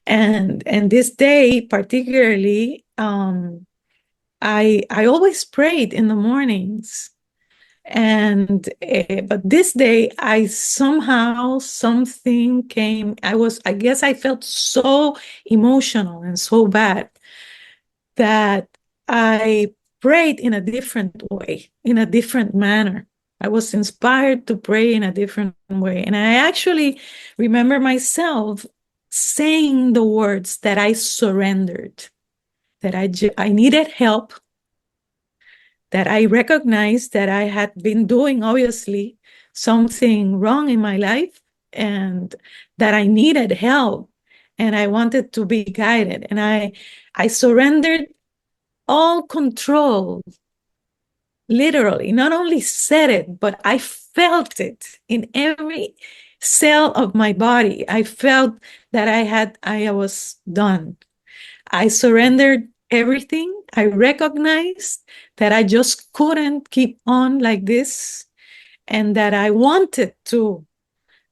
And this day particularly, I always prayed in the mornings. And but this day I somehow, something came. I guess I felt so emotional and so bad that I prayed in a different way, in a different manner. I was inspired to pray in a different way. And I actually remember myself saying the words that I surrendered, that I needed help, that I recognized that I had been doing, obviously, something wrong in my life, and that I needed help, and I wanted to be guided. And I surrendered all control, literally. Not only said it, but I felt it in every cell of my body. I felt that I was done. I surrendered everything. I recognized that I just couldn't keep on like this, and that I wanted to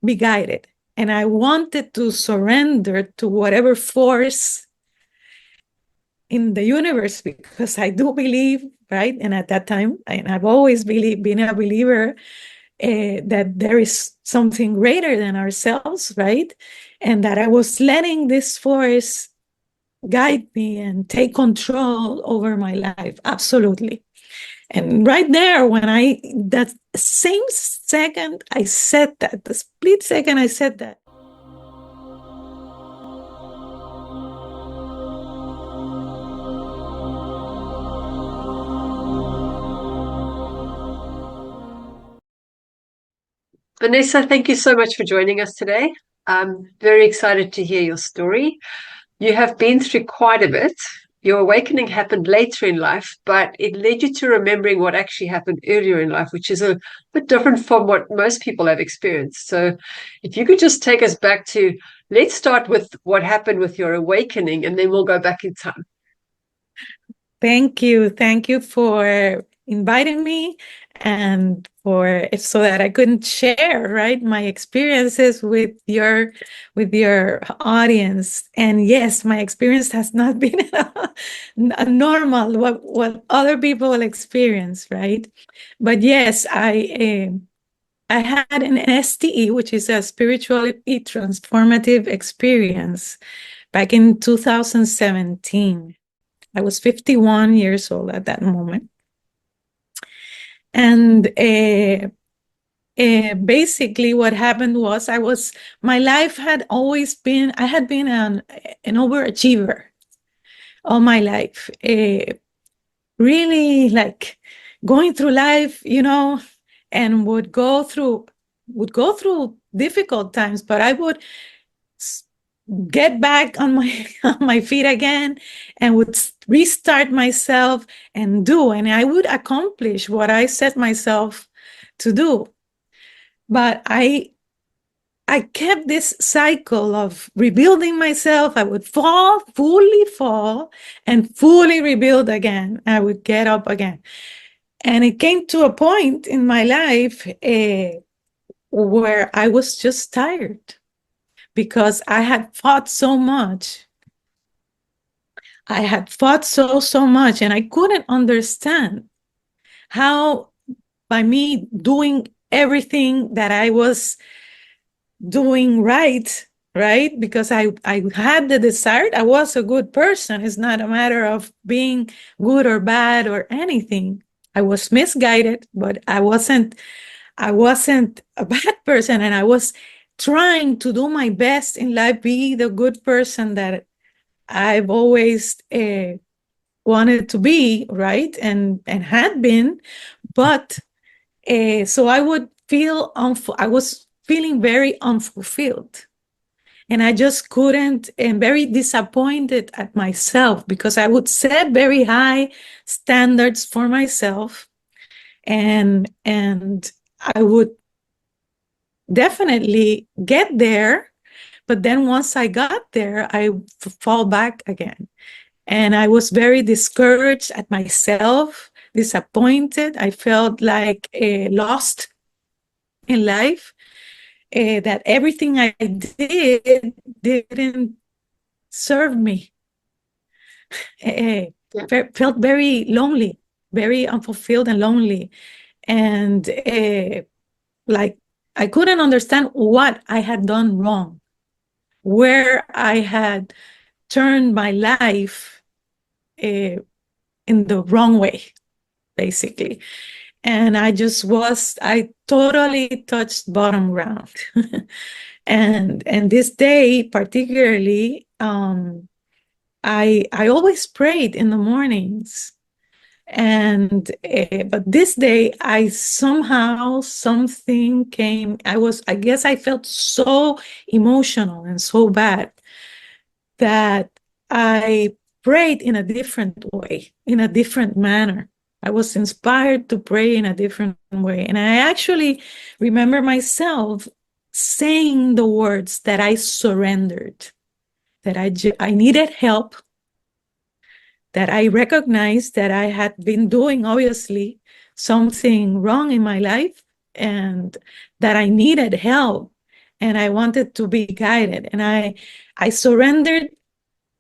be guided, and I wanted to surrender to whatever force in the universe, because I do believe, right? And at that time, and I've always been a believer, that there is something greater than ourselves, right? And that I was letting this force guide me and take control over my life. Absolutely. And right there, that same second I said that, the split second I said that, Vanessa, thank you so much for joining us today. I'm very excited to hear your story. You have been through quite a bit. Your awakening happened later in life, but it led you to remembering what actually happened earlier in life, which is a bit different from what most people have experienced. So, if you could just take us back to, let's start with what happened with your awakening, and then we'll go back in time. thank you. Thank you for inviting me, and for so that I couldn't share, right, my experiences with your audience. And yes, my experience has not been a normal what other people experience, right? But yes, I had an STE, which is a spiritually transformative experience, back in 2017. I was 51 years old at that moment. And basically what happened was, my life had always been, I had been an overachiever all my life. Really, like, going through life, and would go through difficult times, but I would get back on my on my feet again, and would restart myself and I would accomplish what I set myself to do. But I kept this cycle of rebuilding myself. I would fall, and fully rebuild again. I would get up again. And it came to a point in my life where I was just tired, because I had fought so much. I had fought so much, and I couldn't understand how, by me doing everything that I was doing right, because I had the desire. I was a good person. It's not a matter of being good or bad or anything. I was misguided, but I wasn't a bad person, and I was trying to do my best in life, be the good person that I've always wanted to be, right? And had been. But so I would feel I was feeling very unfulfilled, and I just couldn't, and very disappointed at myself, because I would set very high standards for myself, and I would definitely get there, but then once I got there, I fall back again. And I was very discouraged at myself, disappointed. I felt like lost in life, that everything I did didn't served me. Yeah. Felt very lonely, very unfulfilled and lonely. And like I couldn't understand what I had done wrong, where I had turned my life in the wrong way, basically. And I totally touched bottom ground. And this day particularly, I always prayed in the mornings. And but this day I somehow something came. I guess I felt so emotional and so bad that I prayed in a different way, in a different manner. I was inspired to pray in a different way. And I actually remember myself saying the words that I surrendered, that I needed help, that I recognized that I had been doing, obviously, something wrong in my life, and that I needed help, and I wanted to be guided. And I surrendered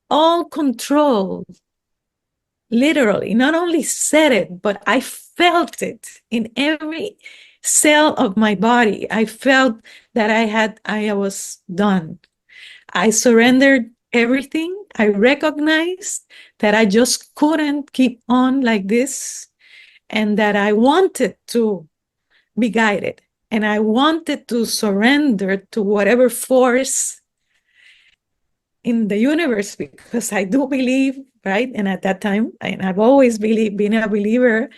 all control, literally. Not only said it, but I felt it in every cell of my body. I felt that I was done. I surrendered everything. I recognized that I just couldn't keep on like this, and that I wanted to be guided, and I wanted to surrender to whatever force in the universe, because I do believe, right? And at that time, and I've always been a believer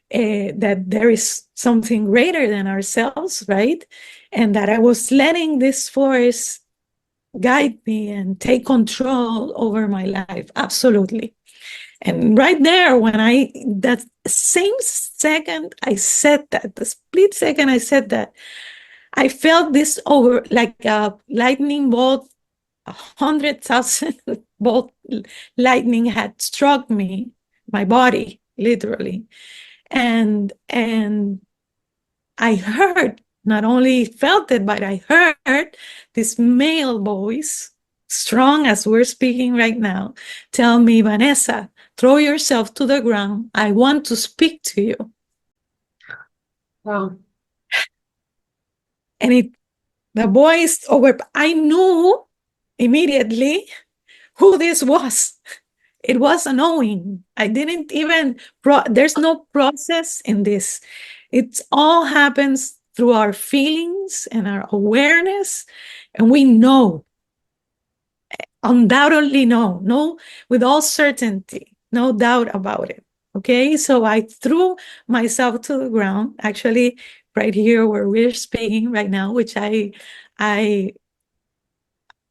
that there is something greater than ourselves, right? And that I was letting this force guide me and take control over my life. Absolutely. And right there, that same second I said that, the split second I said that, I felt this over like a lightning bolt, 100,000 bolt lightning had struck me, my body, literally. And I heard, not only felt it, but I heard this male voice, strong as we're speaking right now, tell me, Vanessa, throw yourself to the ground. I want to speak to you. Wow. And the voice over, I knew immediately who this was. It was a knowing. I didn't even, there's no process in this. It all happens through our feelings and our awareness. And we know, undoubtedly know, with all certainty, no doubt about it. Okay, so I threw myself to the ground, actually, right here where we're speaking right now, which I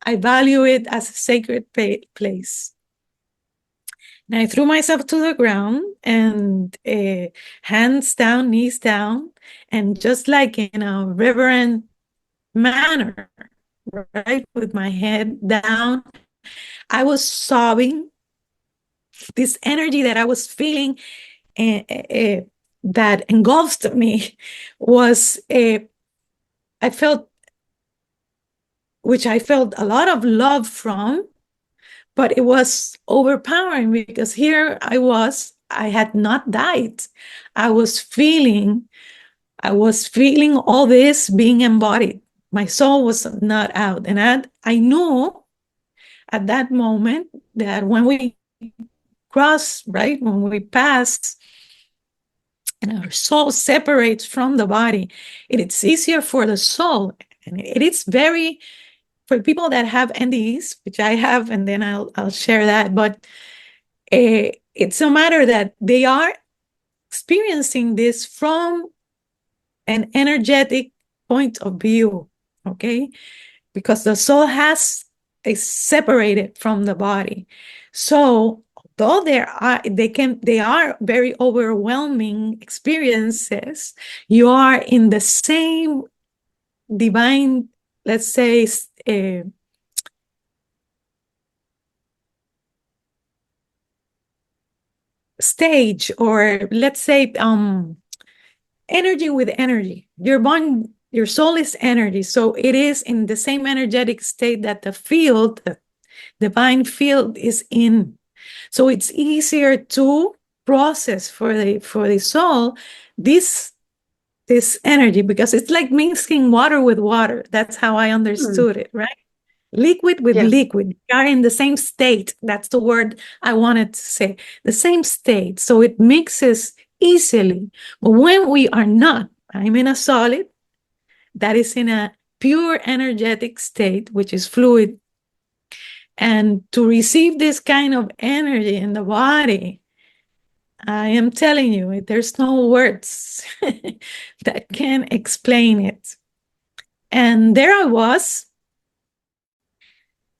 value it as a sacred place. And I threw myself to the ground, and hands down, knees down, and just like in a reverent manner, right, with my head down, I was sobbing. This energy that I was feeling that engulfed me was, I felt a lot of love from, but it was overpowering, because here I had not died. I was feeling all this being embodied. My soul was not out. And I knew at that moment that when we cross, right, when we pass, and our soul separates from the body, it's easier for the soul. And it is very, for people that have NDEs, which I have, and then I'll share that. But it's a matter that they are experiencing this from an energetic point of view, okay? Because the soul is separated from the body. So though they are very overwhelming experiences, you are in the same divine, let's say, stage, or let's say energy with energy. Your soul is energy, so it is in the same energetic state that the field, divine field is in. So it's easier to process for the soul this energy, because it's like mixing water with water. That's how I understood it, right? Liquid with liquid. We are in the same state. That's the word I wanted to say. The same state. So it mixes easily. But when we are not, I'm in a solid that is in a pure energetic state, which is fluid. And to receive this kind of energy in the body, I am telling you, there's no words that can explain it. And there I was,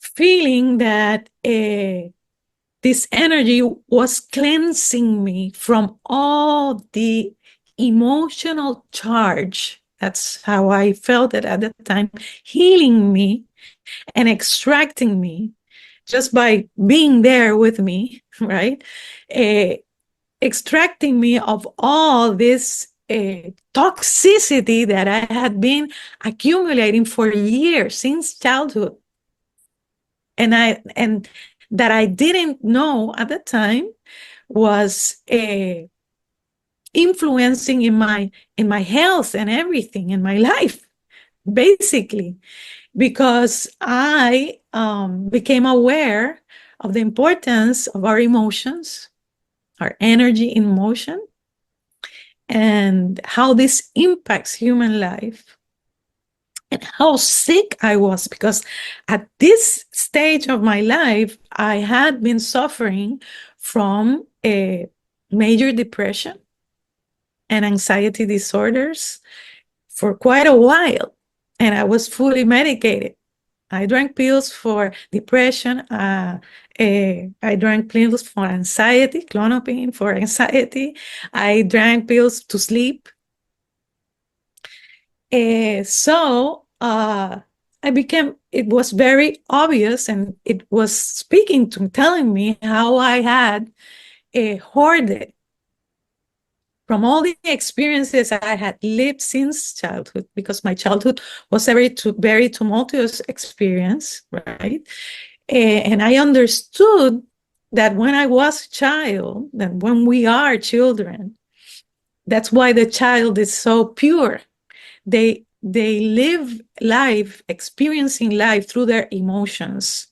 feeling that this energy was cleansing me from all the emotional charge. That's how I felt it at the time, healing me and extracting me just by being there with me, right? Extracting me of all this toxicity that I had been accumulating for years, since childhood. And that I didn't know at the time was influencing in my health and everything in my life, basically, because I became aware of the importance of our emotions, our energy in motion, and how this impacts human life. And how sick I was, because at this stage of my life, I had been suffering from a major depression and anxiety disorders for quite a while. And I was fully medicated. I drank pills for depression. I drank pills for anxiety, clonopin for anxiety. I drank pills to sleep. It was very obvious, and it was speaking to telling me how I had hoarded from all the experiences I had lived since childhood, because my childhood was a very tumultuous experience, right? And I understood that when I was a child, that when we are children, that's why the child is so pure. They live life, experiencing life through their emotions.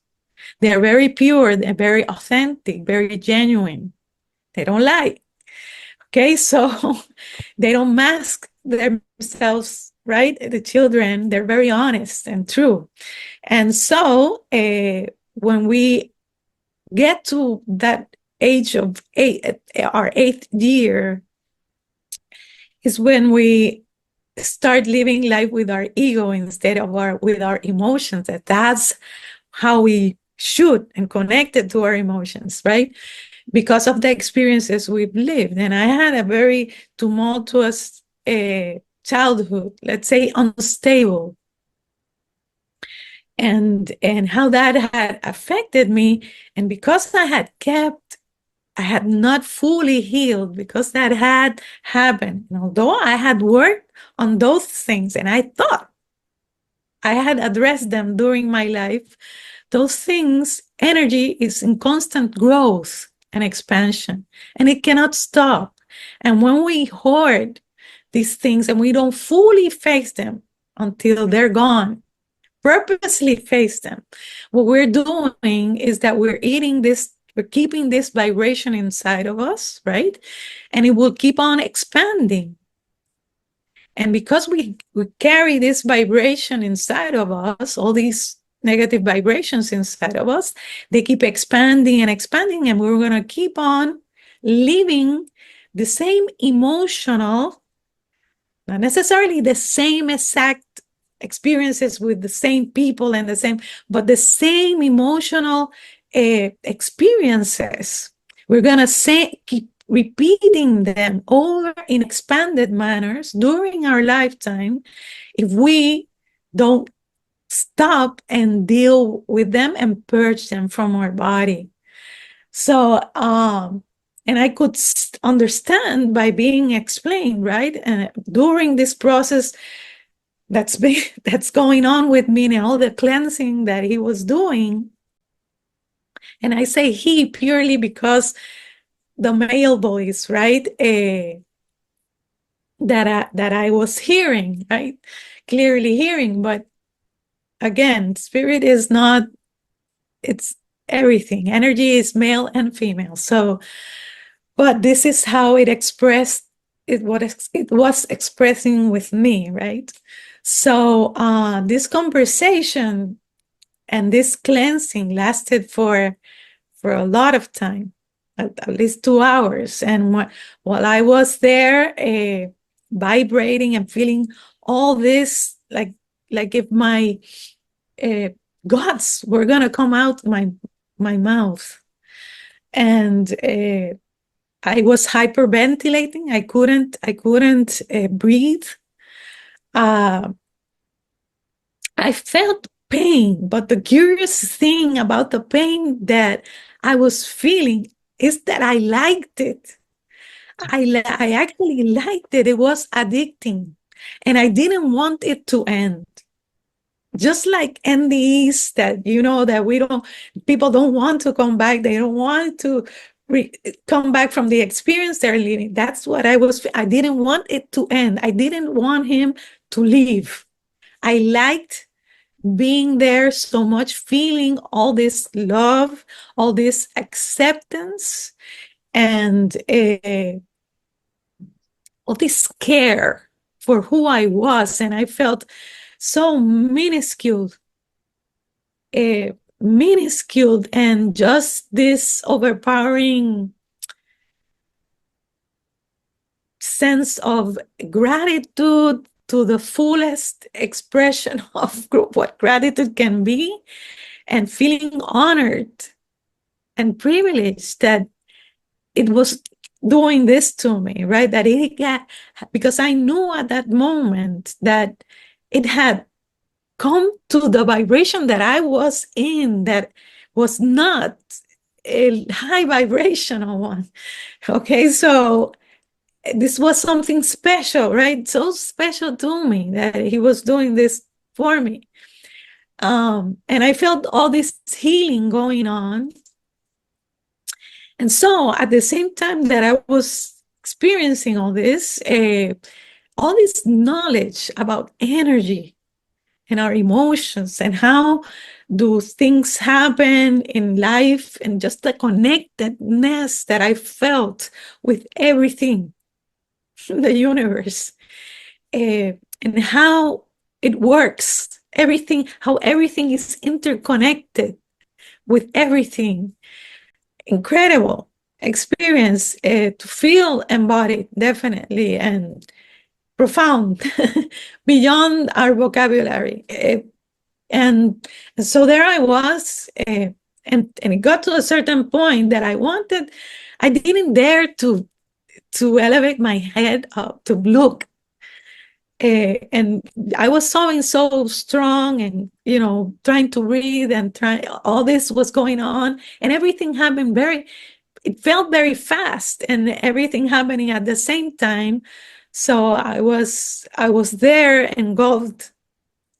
They're very pure, they're very authentic, very genuine. They don't lie. Okay, so they don't mask themselves, right? The children, they're very honest and true. And so when we get to that age of our 8th year, is when we start living life with our ego instead of with our emotions. That's how we should, and connected to our emotions, right? Because of the experiences we've lived. And I had a very tumultuous childhood, let's say unstable. And how that had affected me. And because I had not fully healed, because that had happened. And although I had worked on those things, and I thought I had addressed them during my life, those things, energy is in constant growth and expansion, and it cannot stop. And when we hoard these things and we don't fully face them until they're gone, purposely face them, what we're doing is that we're keeping this vibration inside of us, right? And it will keep on expanding. And because we carry this vibration inside of us, all these negative vibrations inside of us, they keep expanding and expanding, and we're going to keep on living the same emotional, not necessarily the same exact experiences with the same people and but the same emotional experiences. We're going to keep repeating them over in expanded manners during our lifetime if we don't stop and deal with them and purge them from our body. So, and I could understand by being explained, right? And during this process that's going on with me and all the cleansing that he was doing, And I say he purely because the male voice, right? That I was hearing, right? Clearly hearing. But again, spirit is not, it's everything. Energy is male and female. So, but this is how it expressed, it was expressing with me, right? So this conversation and this cleansing lasted for a lot of time, at least 2 hours. And while I was there, vibrating and feeling all this, like if my guts were gonna come out my mouth, and I was hyperventilating. I couldn't breathe. Uh, I felt pain, but the curious thing about the pain that I was feeling is that I liked it. I actually liked it. It was addicting, and I didn't want it to end. Just like NDEs, that that people don't want to come back. They don't want to come back from the experience they're living. That's what I didn't want it to end. I didn't want him to leave. I liked being there so much, feeling all this love, all this acceptance, and all this care for who I was. And I felt so minuscule, minuscule, and just this overpowering sense of gratitude to the fullest expression of what gratitude can be, and feeling honored and privileged that it was doing this to me, right? That it got, because I knew at that moment that it had come to the vibration that I was in, that was not a high vibrational one. Okay, so this was something special, right? So special to me that he was doing this for me. And I felt all this healing going on. And so at the same time that I was experiencing all this knowledge about energy and our emotions and how do things happen in life, and just the connectedness that I felt with everything in the universe, and how it works, how everything is interconnected with everything. Incredible experience, to feel embodied, definitely, and profound, beyond our vocabulary. And so there I was, and it got to a certain point that I didn't dare to elevate my head up to look. And I was so strong, and trying to breathe, and all this was going on, and everything happened it felt very fast, and everything happening at the same time. So I was there, engulfed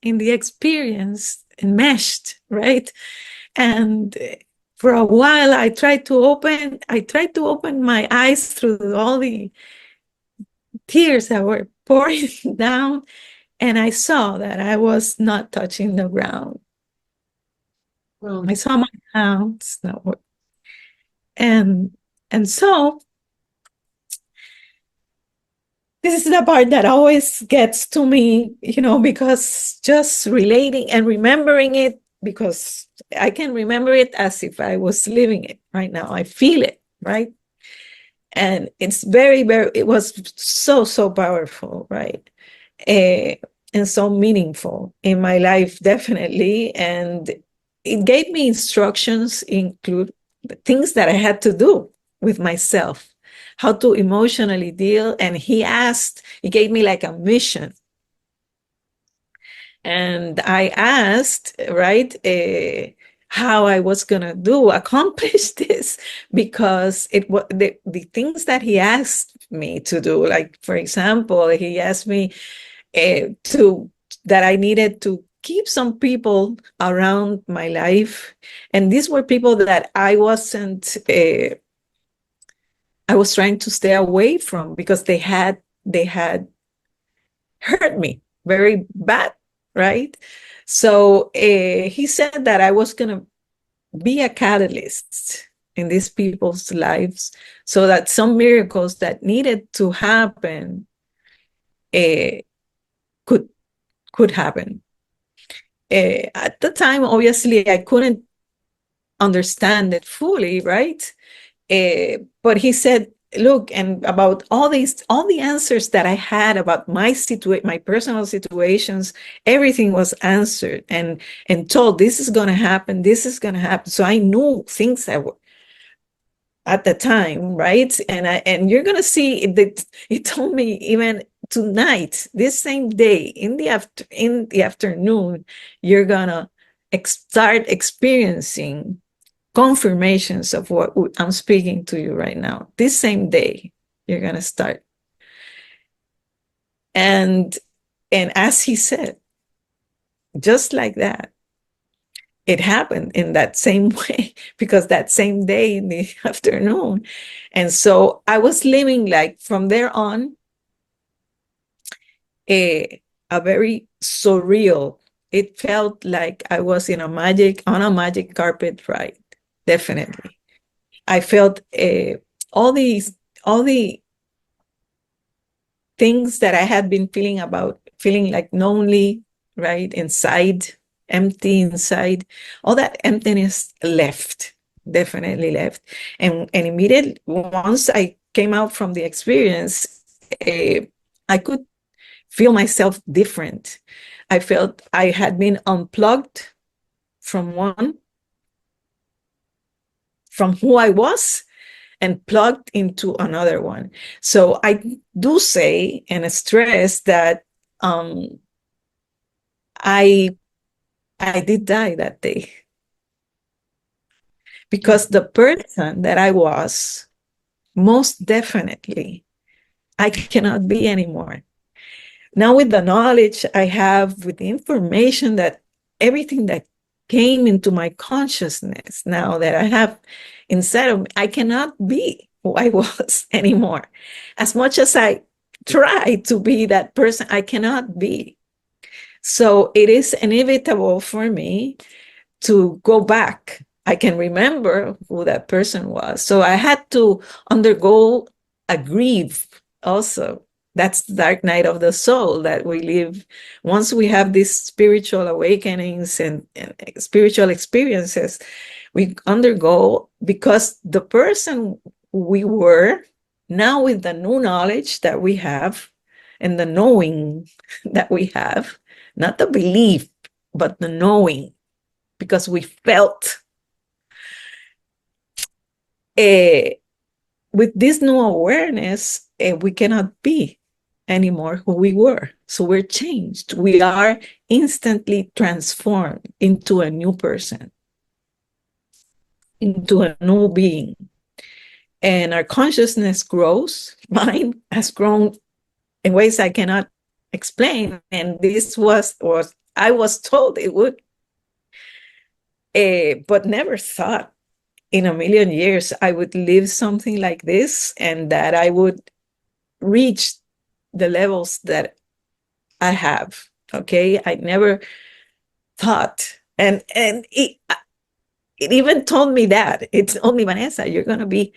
in the experience, enmeshed, right? And for a while I tried to open my eyes through all the tears that were pouring down, and I saw that I was not touching the ground. Well, I saw my hands, and so this is the part that always gets to me, because just relating and remembering it, because I can remember it as if I was living it right now. I feel it, right? And it's it was so powerful, right? And so meaningful in my life, definitely. And it gave me instructions, include things that I had to do with myself, how to emotionally deal. And he gave me like a mission. And I asked, right, how I was going to accomplish this, because the things that he asked me to do, like, for example, he asked me that I needed to keep some people around my life, and these were people that I was trying to stay away from because they had hurt me very bad, right? So he said that I was going to be a catalyst in these people's lives so that some miracles that needed to happen could happen. At the time, obviously, I couldn't understand it fully, right? But he said, look, and about all the answers that I had about my personal situations, everything was answered and told, this is going to happen, this is going to happen. So I knew things that were at the time, right? And you're going to see that it told me even tonight, this same day, in the afternoon, you're going to start experiencing confirmations of what I'm speaking to you right now. This same day, you're going to start. And as he said, just like that, it happened in that same way, because that same day in the afternoon. And so I was living, like, from there on, a very surreal. It felt like I was on a magic carpet ride. Definitely. I felt all the things that I had been feeling like lonely, right? Inside, empty inside, all that emptiness left, definitely left. And immediately, once I came out from the experience, I could feel myself different. I felt I had been unplugged from who I was, and plugged into another one. So I do say and stress that I did die that day, because the person that I was, most definitely, I cannot be anymore. Now, with the knowledge I have, with the information, that everything that came into my consciousness now that I have inside of me, I cannot be who I was anymore. As much as I try to be that person, I cannot be. So it is inevitable for me to go back. I can remember who that person was. So I had to undergo a grief also. That's the dark night of the soul that we live. Once we have these spiritual awakenings and spiritual experiences, we undergo, because the person we were, now with the new knowledge that we have and the knowing that we have, not the belief, but the knowing, because we felt with this new awareness, we cannot be anymore who we were. So we're changed. We are instantly transformed into a new person, into a new being. And our consciousness grows. Mine has grown in ways I cannot explain. And this was I was told it would, but never thought in a million years I would live something like this, and that I would reach the levels that I have. Okay, I never thought, and it even told me that it's only, Vanessa, you're going to be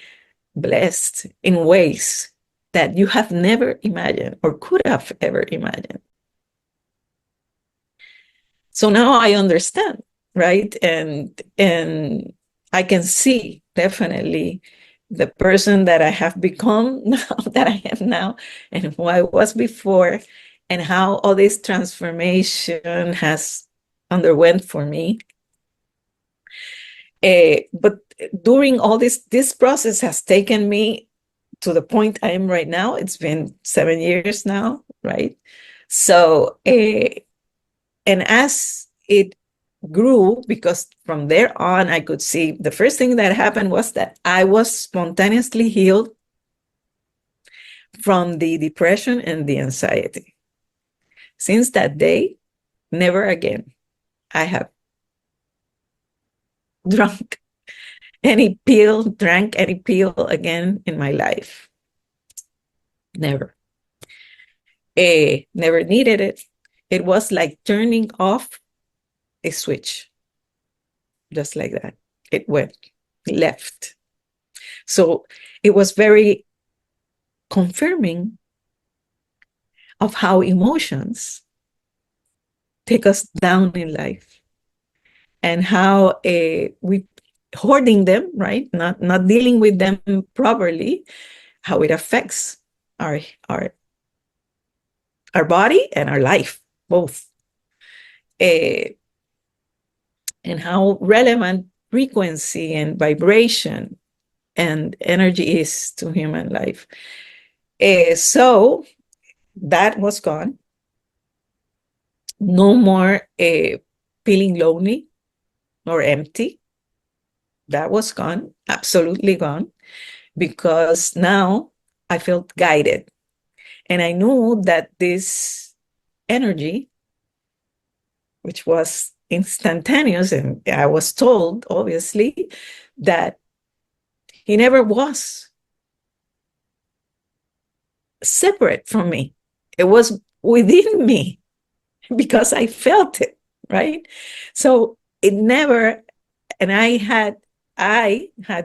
blessed in ways that you have never imagined or could have ever imagined. So now I understand, right? And I can see definitely the person that I have become now, that I am now, and who I was before, and how all this transformation has underwent for me. But during all this process has taken me to the point I am right now. It's been 7 years now, right? So, and as it grew, because from there on, I could see the first thing that happened was that I was spontaneously healed from the depression and the anxiety. Since that day, never again. I have drank any pill again in my life. Never. Never needed it. It was like turning off a switch, just like that. It went, left. So it was very confirming of how emotions take us down in life, and how we hoarding them, right? Not dealing with them properly, how it affects our our our body and our life both, uh, and how relevant frequency and vibration and energy is to human life. So that was gone. No more feeling lonely or empty. That was gone, absolutely gone, because now I felt guided. And I knew that this energy, which was instantaneous, and I was told, obviously, that he never was separate from me. It was within me because I felt it, right? So it never, and I had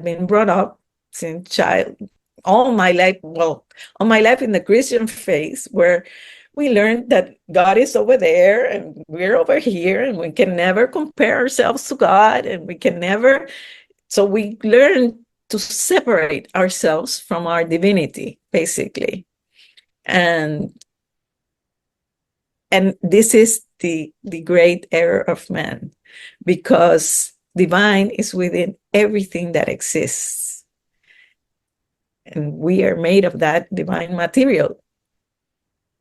been brought up since child, all my life, well, all my life in the Christian faith, where we learned that God is over there and we're over here, and we can never compare ourselves to God, and we can never, so we learn to separate ourselves from our divinity, basically. And this is the great error of man, because divine is within everything that exists, and we are made of that divine material,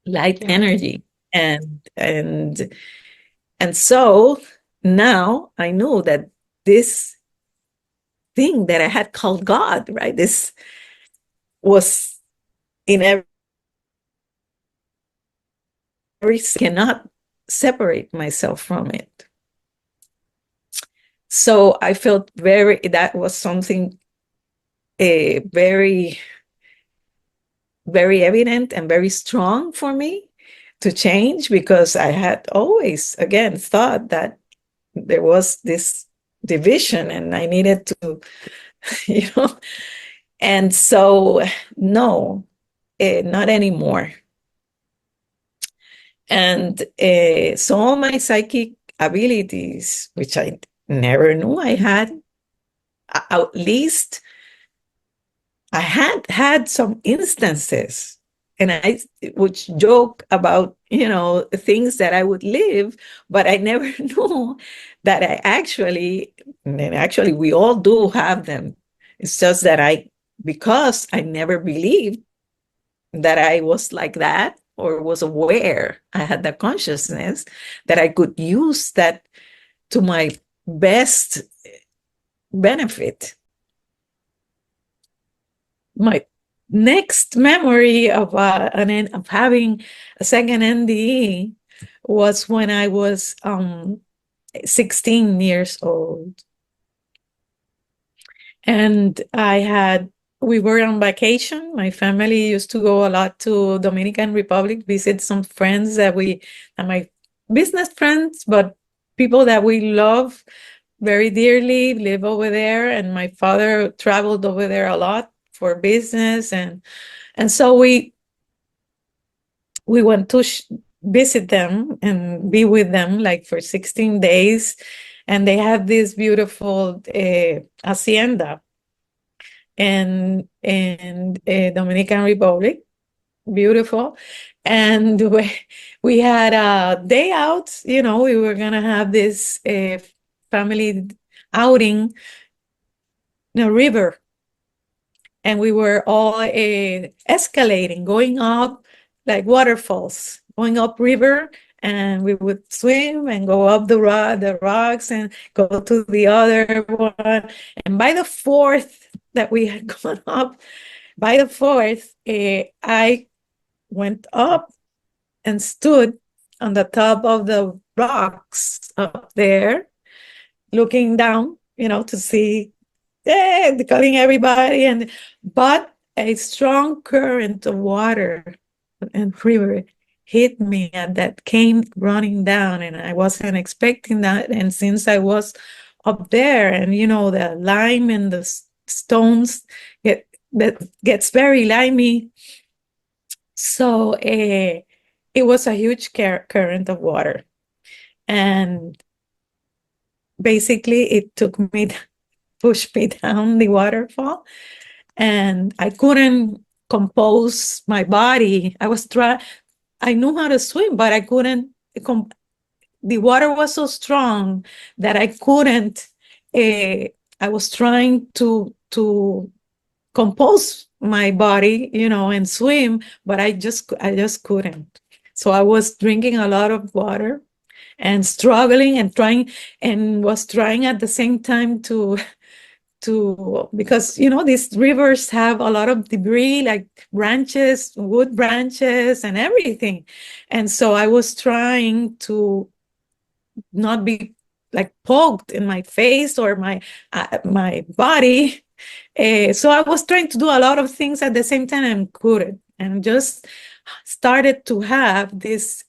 light energy. And so now I know that this thing that I had called God, right, this was in every cannot separate myself from it. So I felt that was something very, very evident and very strong for me to change, because I had always, again, thought that there was this division and I needed to, you know, and so no, not anymore. And so all my psychic abilities, which I never knew I had, at least I had some instances, and I would joke about, things that I would live, but I never knew that and actually we all do have them. It's just that because I never believed that I was like that, or was aware, I had the consciousness that I could use that to my best benefit. My next memory of having a second NDE was when I was 16 years old, and we were on vacation. My family used to go a lot to Dominican Republic, visit some friends that my business friends, but people that we love very dearly live over there. And my father traveled over there a lot for business. And so we went to visit them and be with them like for 16 days. And they had this beautiful hacienda in Dominican Republic, beautiful. And we had a day out, we were gonna have this family outing in a river, and we were all escalating, going up like waterfalls, going up river, and we would swim and go up the rocks and go to the other one. And by the fourth that we had gone up, by the fourth, I went up and stood on the top of the rocks up there, looking down, to see, calling everybody, but a strong current of water and river hit me, and that came running down, and I wasn't expecting that. And since I was up there, and the lime and the stones that gets very limey, so it was a huge current of water, and basically it pushed me down the waterfall, and I couldn't compose my body. I knew how to swim, but I couldn't. The water was so strong that I couldn't. I was trying to compose my body, and swim, but I just couldn't. So I was drinking a lot of water and struggling and trying, and was trying at the same time to because these rivers have a lot of debris, like branches, wood branches and everything. And so I was trying to not be like poked in my face or my body. So I was trying to do a lot of things at the same time and couldn't, and just started to have this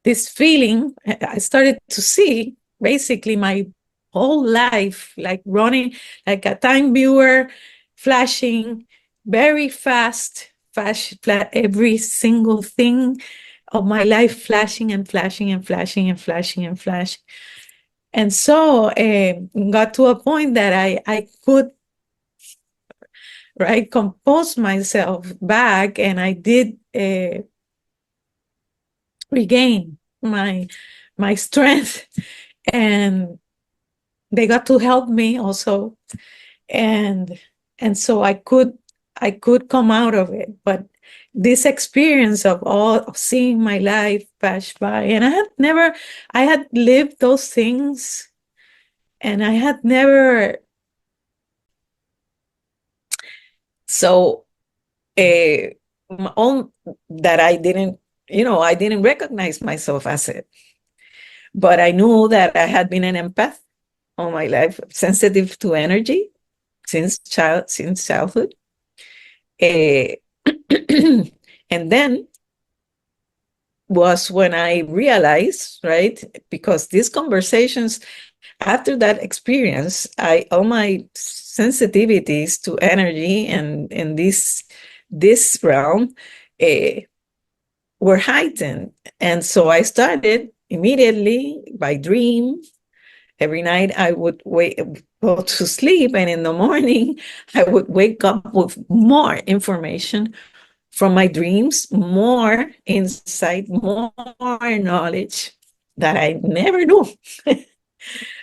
feeling. I started to see basically my whole life like running, like a time viewer, flashing very fast, every single thing of my life flashing and flashing and flashing and flashing and flashing. And so got to a point that I could compose myself back, and I did regain my strength, and they got to help me also, and so I could come out of it. But this experience of seeing my life pass by, and I had lived those things, and I had never, so all that I didn't recognize myself as it, but I knew that I had been an empath all my life, sensitive to energy since childhood. And then was when I realized, right, because these conversations, after that experience, all my sensitivities to energy and in this realm were heightened. And so I started immediately by dream. Every night I would go to sleep, and in the morning I would wake up with more information from my dreams, more insight, more knowledge that I never knew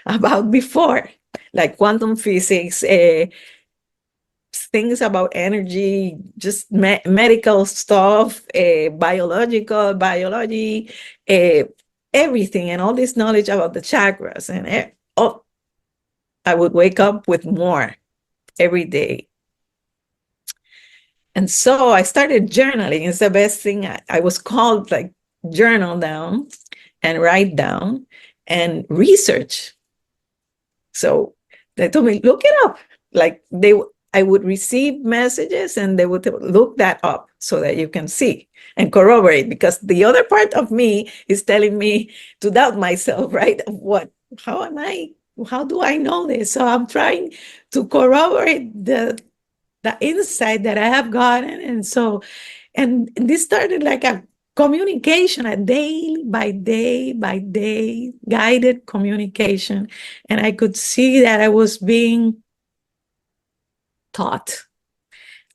about before, like quantum physics, things about energy, just medical stuff, biology, everything, and all this knowledge about the chakras. And I would wake up with more every day. And so I started journaling. It's the best thing. I was called like journal down and write down and research. So they told me, look it up. Like I would receive messages, and they would look that up so that you can see and corroborate, because the other part of me is telling me to doubt myself, right? How do I know this? So I'm trying to corroborate the insight that I have gotten. And this started like a communication, a day by day guided communication. And I could see that I was being taught.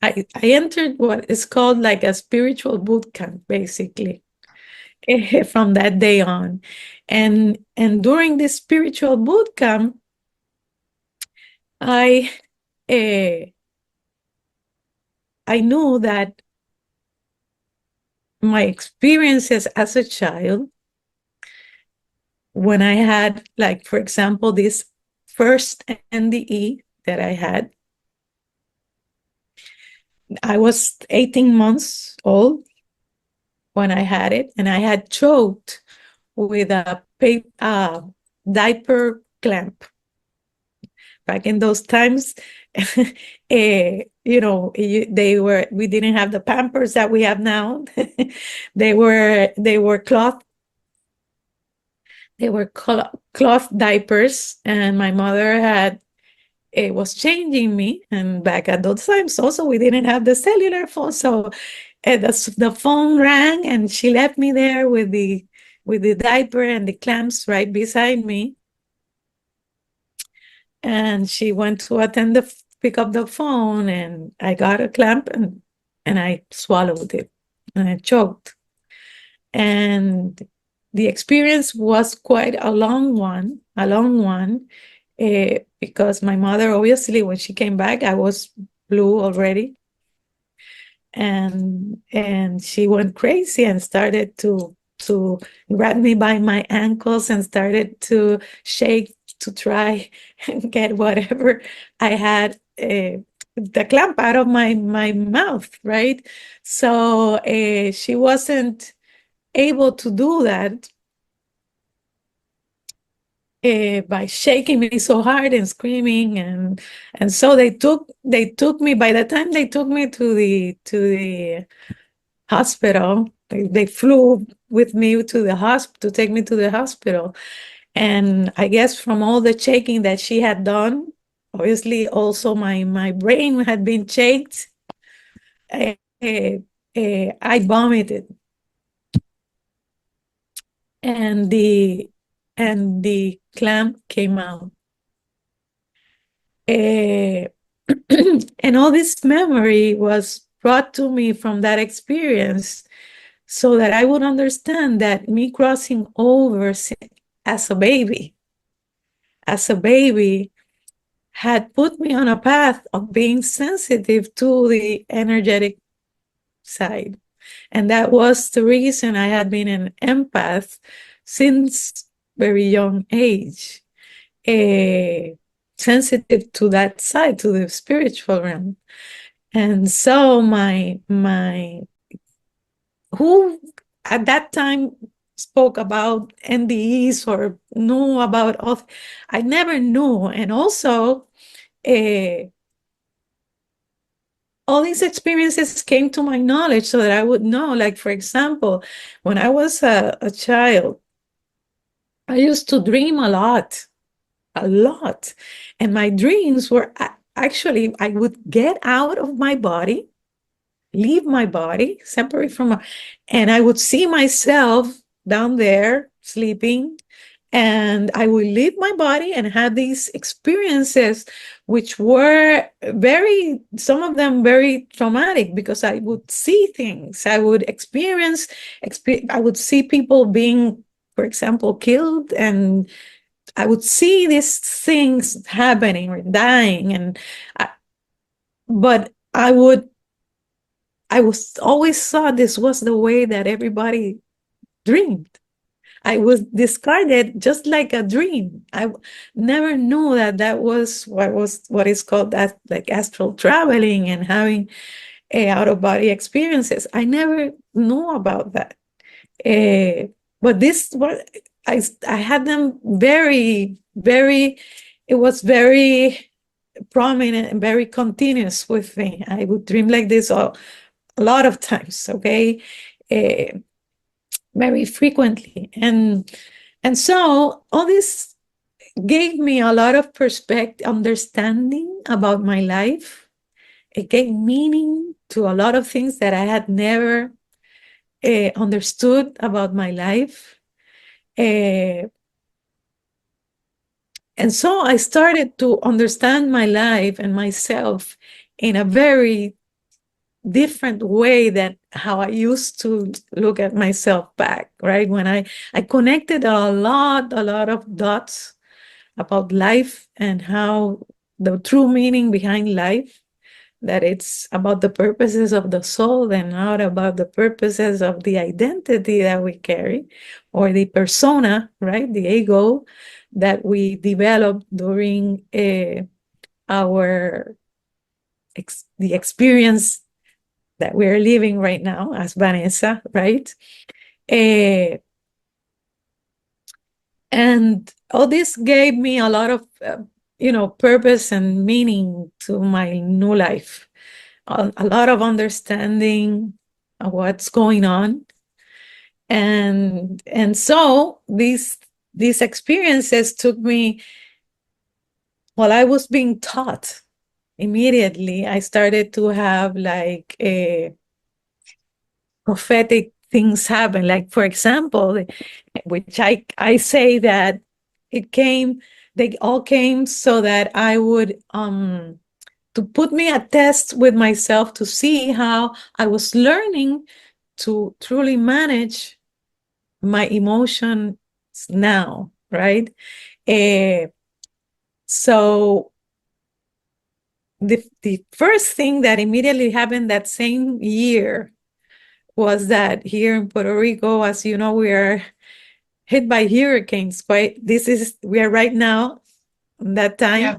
I entered what is called like a spiritual boot camp, basically, from that day on. And during this spiritual boot camp, I knew that my experiences as a child, when I had, like, for example, this first NDE that I had, I was 18 months old, when I had it, and I had choked with a diaper clamp. Back in those times, we didn't have the Pampers that we have now. They were cloth diapers, and my mother had it was changing me. And back at those times, also we didn't have the cellular phone, so the phone rang, and she left me there with the diaper and the clamps right beside me. And she went to pick up the phone, and I got a clamp, and I swallowed it, and I choked. And the experience was quite a long one, because my mother, obviously, when she came back, I was blue already. And she went crazy and started to grab me by my ankles and started to shake to try and get whatever I had, the clamp out of my mouth, right? So she wasn't able to do that by shaking me so hard and screaming, and so they took me. By the time they took me to the hospital, they flew with me to the hospital to take me to the hospital. And I guess from all the shaking that she had done, obviously also my brain had been shaked. I vomited, and the clamp came out. And all this memory was brought to me from that experience, so that I would understand that me crossing over as a baby, had put me on a path of being sensitive to the energetic side. And that was the reason I had been an empath since very young age, sensitive to that side, to the spiritual realm. And so who at that time spoke about NDEs or knew about all, I never knew. And also, all these experiences came to my knowledge so that I would know. Like, for example, when I was a child, I used to dream a lot. And my dreams were actually, I would get out of my body, leave my body, separate from, and I would see myself down there sleeping, and I would leave my body and have these experiences, which were some of them very traumatic, because I would see things, I would I would see people being, for example, killed, and I would see these things happening or dying, but I was always thought this was the way that everybody dreamed. I was discarded just like a dream. I never knew that was what is called that, like, astral traveling and having out of body experiences. I never knew about that. But this what I had them very. It was very prominent and very continuous with me. I would dream like this a lot of times. Okay. Very frequently, and so all this gave me a lot of understanding about my life. It gave meaning to a lot of things that I had never understood about my life. And so I started to understand my life and myself in a very different way than how I used to look at myself back, right? When I connected a lot of dots about life and how the true meaning behind life, that it's about the purposes of the soul and not about the purposes of the identity that we carry, or the persona, right? The ego that we develop during the experience that we're living right now as Vanessa, right? Uh, and all this gave me a lot of, purpose and meaning to my new life, a lot of understanding of what's going on. And so these experiences took me, while I was being taught, immediately I started to have like a prophetic things happen. Like, for example, which I say that they all came so that I would to put me a test with myself to see how I was learning to truly manage my emotions now, right? Uh, so the first thing that immediately happened that same year was that here in Puerto Rico, as you know, we are hit by hurricanes. We are right now in that time. Yeah.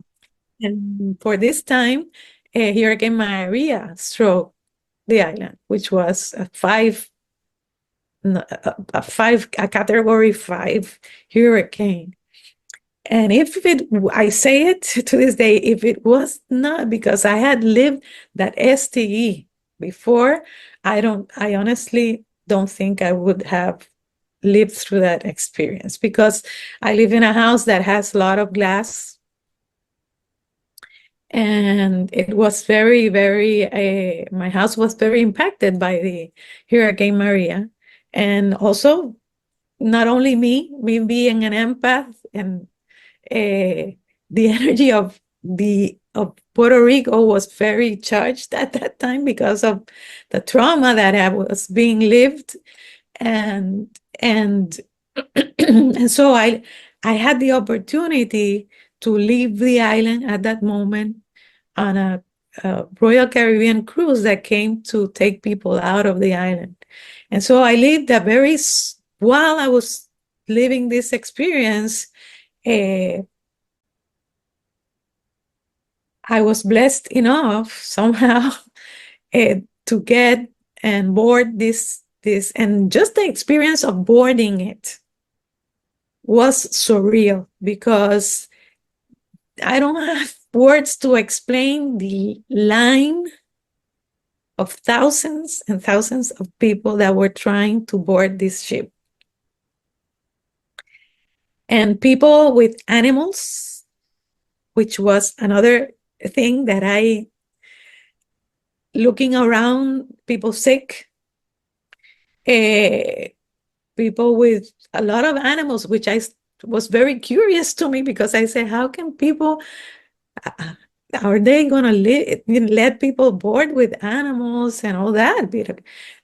And for this time, Hurricane Maria struck the island, which was a category 5 hurricane. And I say it to this day, if it was not because I had lived that STE before, I honestly don't think I would have lived through that experience, because I live in a house that has a lot of glass, and it was very, very, my house was very impacted by the Hurricane Maria. And also, not only me being an empath, and the energy of Puerto Rico was very charged at that time because of the trauma that was being lived, and and so I had the opportunity to leave the island at that moment on a Royal Caribbean cruise that came to take people out of the island. And so I lived while I was living this experience, uh, I was blessed enough somehow to get and board this, and just the experience of boarding it was surreal, because I don't have words to explain the line of thousands and thousands of people that were trying to board this ship. And people with animals, which was another thing that looking around, people sick, people with a lot of animals, which was very curious to me, because I said, how can people, are they going to let people board with animals and all that?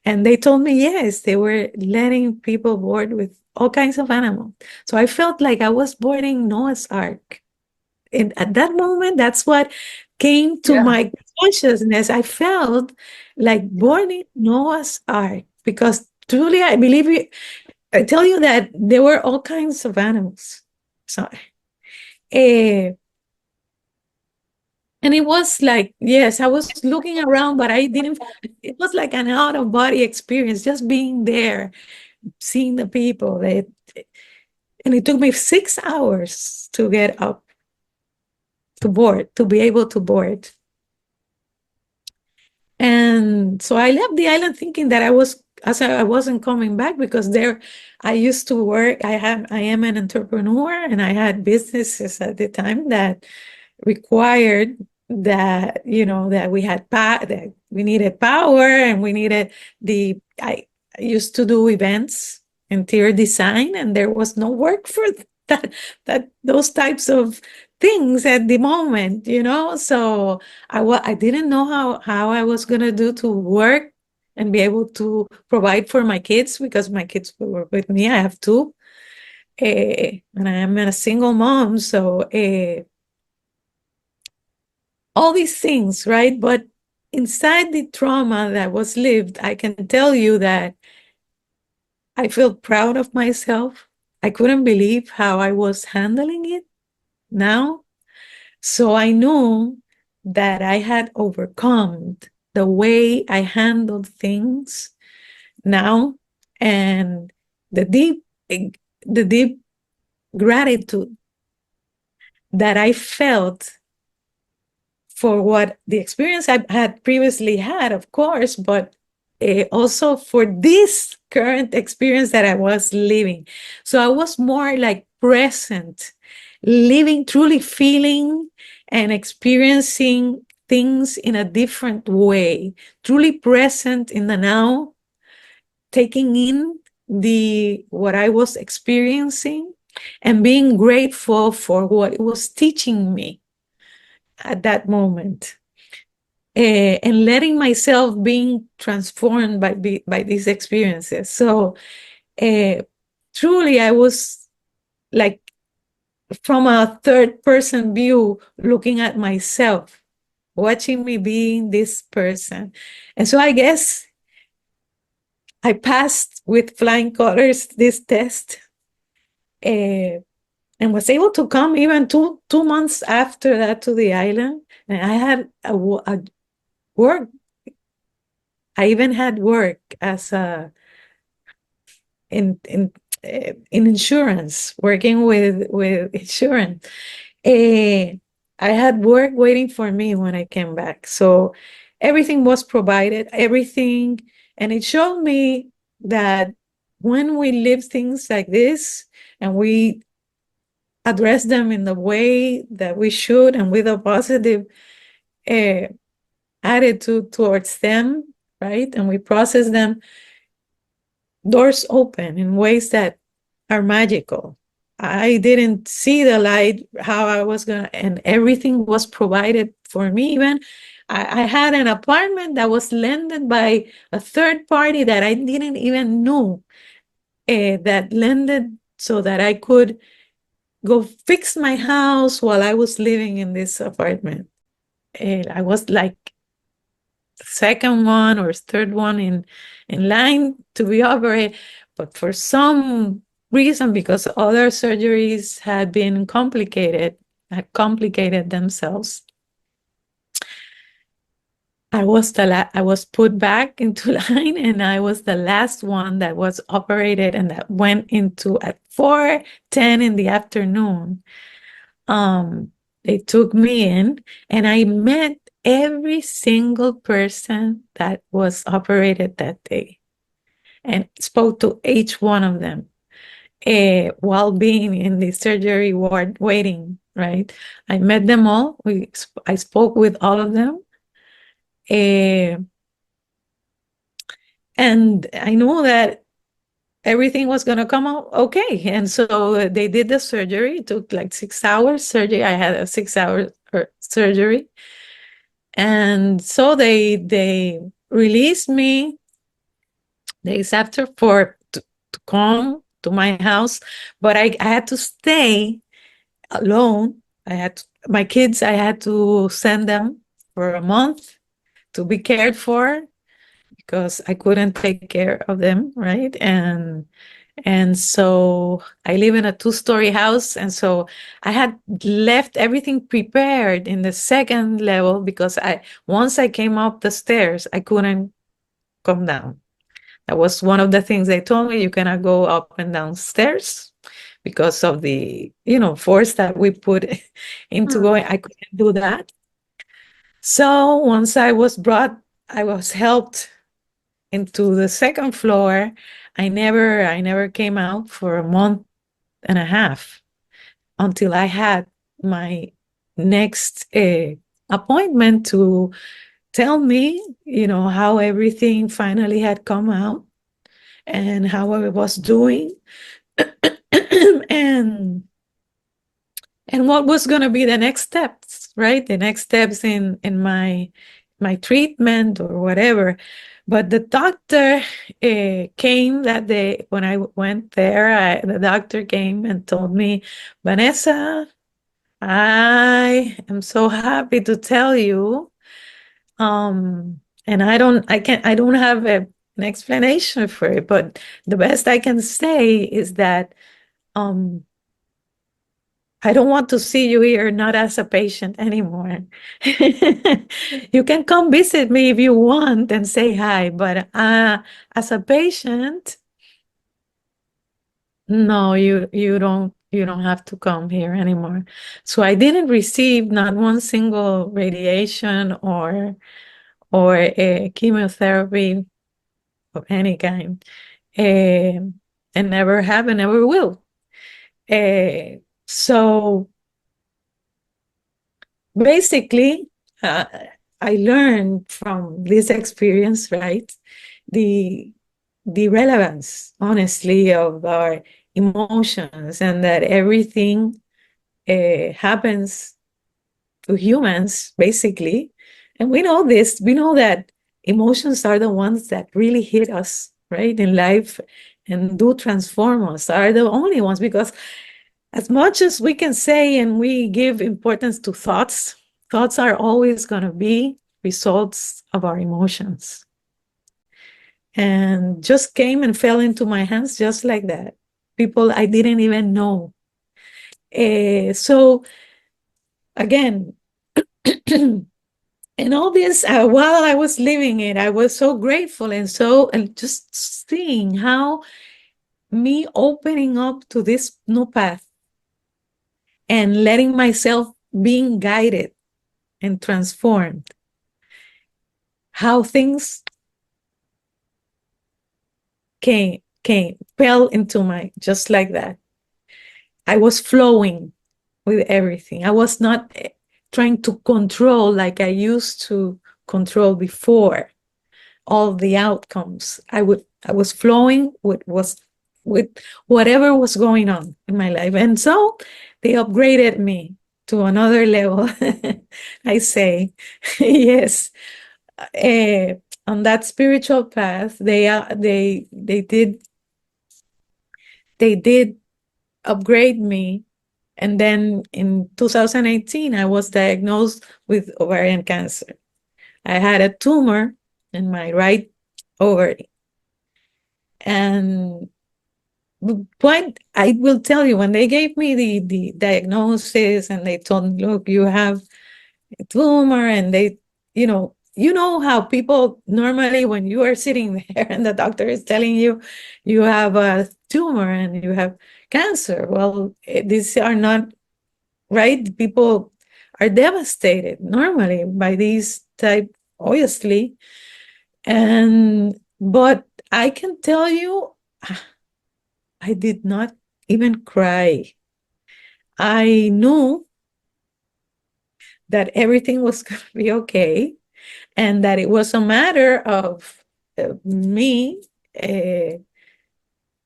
And they told me, yes, they were letting people board with all kinds of animals. So I felt like I was boarding Noah's Ark. And at that moment, that's what came to my consciousness. I felt like boarding Noah's Ark, because truly I believe I tell you that there were all kinds of animals. So, and it was like, yes, I was looking around, but it was like an out of body experience, just being there, seeing the people. And it took me 6 hours to get up to board, to be able to board. And so I left the island thinking that I wasn't coming back, because I used to work. I am an entrepreneur, and I had businesses at the time that required that, that that we needed power, and we needed I used to do events, interior design, and there was no work for those types of things at the moment, so I didn't know how I was going to do to work and be able to provide for my kids, because my kids were with me. I have two, and I am a single mom, so all these things, right? But inside the trauma that was lived, I can tell you that I feel proud of myself. I couldn't believe how I was handling it now. So I knew that I had overcome the way I handled things now, and the deep gratitude that I felt for what the experience I had previously had, of course, but also for this current experience that I was living. So I was more like present, living, truly feeling and experiencing things in a different way, truly present in the now, taking in the what I was experiencing and being grateful for what it was teaching me at that moment, and letting myself being transformed by these experiences. So truly I was like from a third person view looking at myself, watching me being this person. And so I guess I passed with flying colors this test, and was able to come even two months after that to the island. And I had a work. I even had work as a in insurance, working with insurance. I had work waiting for me when I came back. So everything was provided, everything, and it showed me that when we live things like this and we address them in the way that we should and with a positive uh, attitude towards them, right? And we process them, doors open in ways that are magical. I didn't see the light, how I was going to, and everything was provided for me. Even I had an apartment that was lended by a third party that I didn't even know, that lended so that I could go fix my house while I was living in this apartment. And I was like second one or third one in line to be operated, but for some reason, because other surgeries had been had complicated themselves, I was put back into line, and I was the last one that was operated, and that went into at 4:10 in the afternoon. They took me in, and I met every single person that was operated that day and spoke to each one of them while being in the surgery ward waiting, right? I met them all. I spoke with all of them. And I know that everything was going to come out okay. And so they did the surgery. It took like 6 hours surgery. I had a 6 hour surgery. And so they released me days after to come to my house. But I had to stay alone. My kids, I had to send them for a month to be cared for because I couldn't take care of them, right? And so I live in a 2-story house. And so I had left everything prepared in the second level because once I came up the stairs, I couldn't come down. That was one of the things they told me. You cannot go up and down stairs because of the, force that we put into going. I couldn't do that. So once I was helped into the second floor. I never came out for a month and a half until I had my next appointment to tell me, how everything finally had come out and how I was doing and what was going to be the next steps, right? The next steps in my treatment or whatever. But the doctor came that day when I went there. The doctor came and told me, Vanessa, I am so happy to tell you. And I don't have an explanation for it, but the best I can say is that I don't want to see you here not as a patient anymore. You can come visit me if you want and say hi, but as a patient, no, you don't have to come here anymore. So I didn't receive not one single radiation or a chemotherapy of any kind, and never have and never will. So basically, uh, I learned from this experience, right? The the relevance, honestly, of our emotions, and that everything happens to humans, basically. And we know this. We know that emotions are the ones that really hit us, right, in life, and do transform us. Are the only ones, because as much as we can say and we give importance to thoughts, thoughts are always going to be results of our emotions. And just came and fell into my hands just like that. People I didn't even know. So again, and all this, while I was living it, I was so grateful, and just seeing how me opening up to this new path and letting myself being guided and transformed, how things fell into my, just like that. I was flowing with everything. I was not trying to control like I used to control before all the outcomes. I was flowing with whatever was going on in my life. And so they upgraded me to another level. I say, yes. Uh, on that spiritual path, they did upgrade me. And then in 2018, I was diagnosed with ovarian cancer. I had a tumor in my right ovary. And point, I will tell you, when they gave me the diagnosis and they told me, look, you have a tumor, and you know how people normally, when you are sitting there and the doctor is telling you you have a tumor and you have cancer, well, these are not right. People are devastated normally by these type, obviously. But I can tell you, I did not even cry. I knew that everything was going to be okay, and that it was a matter of me,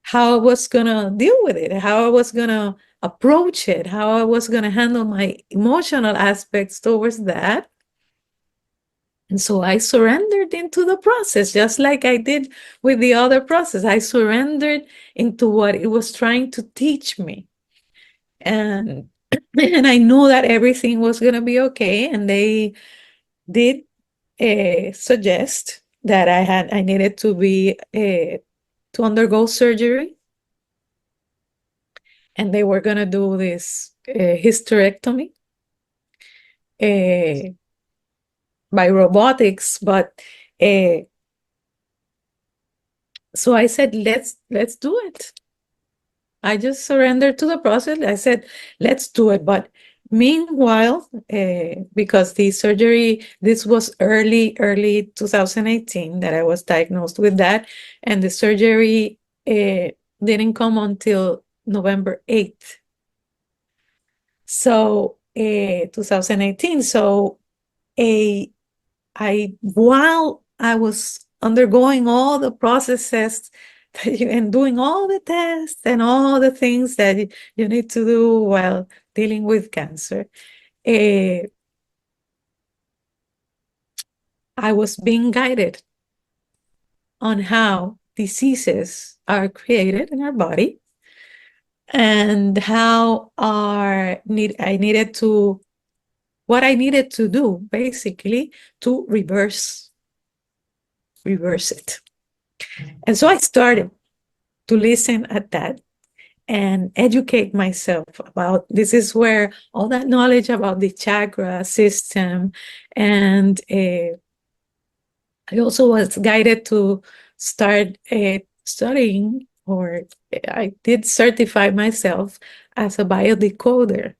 how I was going to deal with it, how I was going to approach it, how I was going to handle my emotional aspects towards that. And so I surrendered into the process, just like I did with the other process. I surrendered into what it was trying to teach me. And and I knew that everything was going to be okay. And they did suggest that I needed to undergo surgery, and they were going to do this hysterectomy uh, by robotics. But so I said, let's do it. I just surrendered to the process. I said, let's do it. But meanwhile, because the surgery, this was early 2018 that I was diagnosed with that, and the surgery didn't come until November 8th. So 2018. So while I was undergoing all the processes and doing all the tests and all the things that you need to do while dealing with cancer, I was being guided on how diseases are created in our body, and how what I needed to do, basically, to reverse it. And so I started to listen at that. and educate myself about. This is where all that knowledge about the chakra system, and I also was guided to start studying, or I did certify myself as a biodecoder,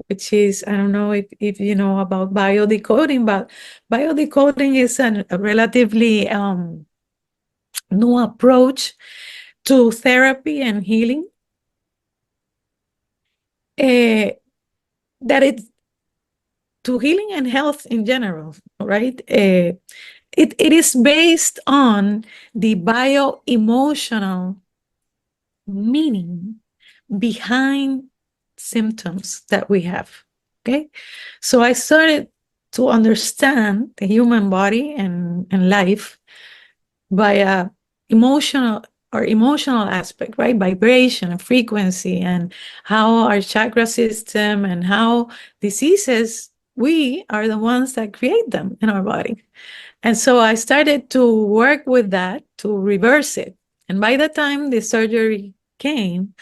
which is, I don't know if you know about biodecoding, but biodecoding is a relatively new approach to therapy and healing. That it's to healing and health in general, right? It is based on the bio-emotional meaning behind symptoms that we have. Okay, so I started to understand the human body and life by a emotional aspect, right? Vibration and frequency, and how our chakra system and how diseases, we are the ones that create them in our body. And so I started to work with that to reverse it. And by the time the surgery came,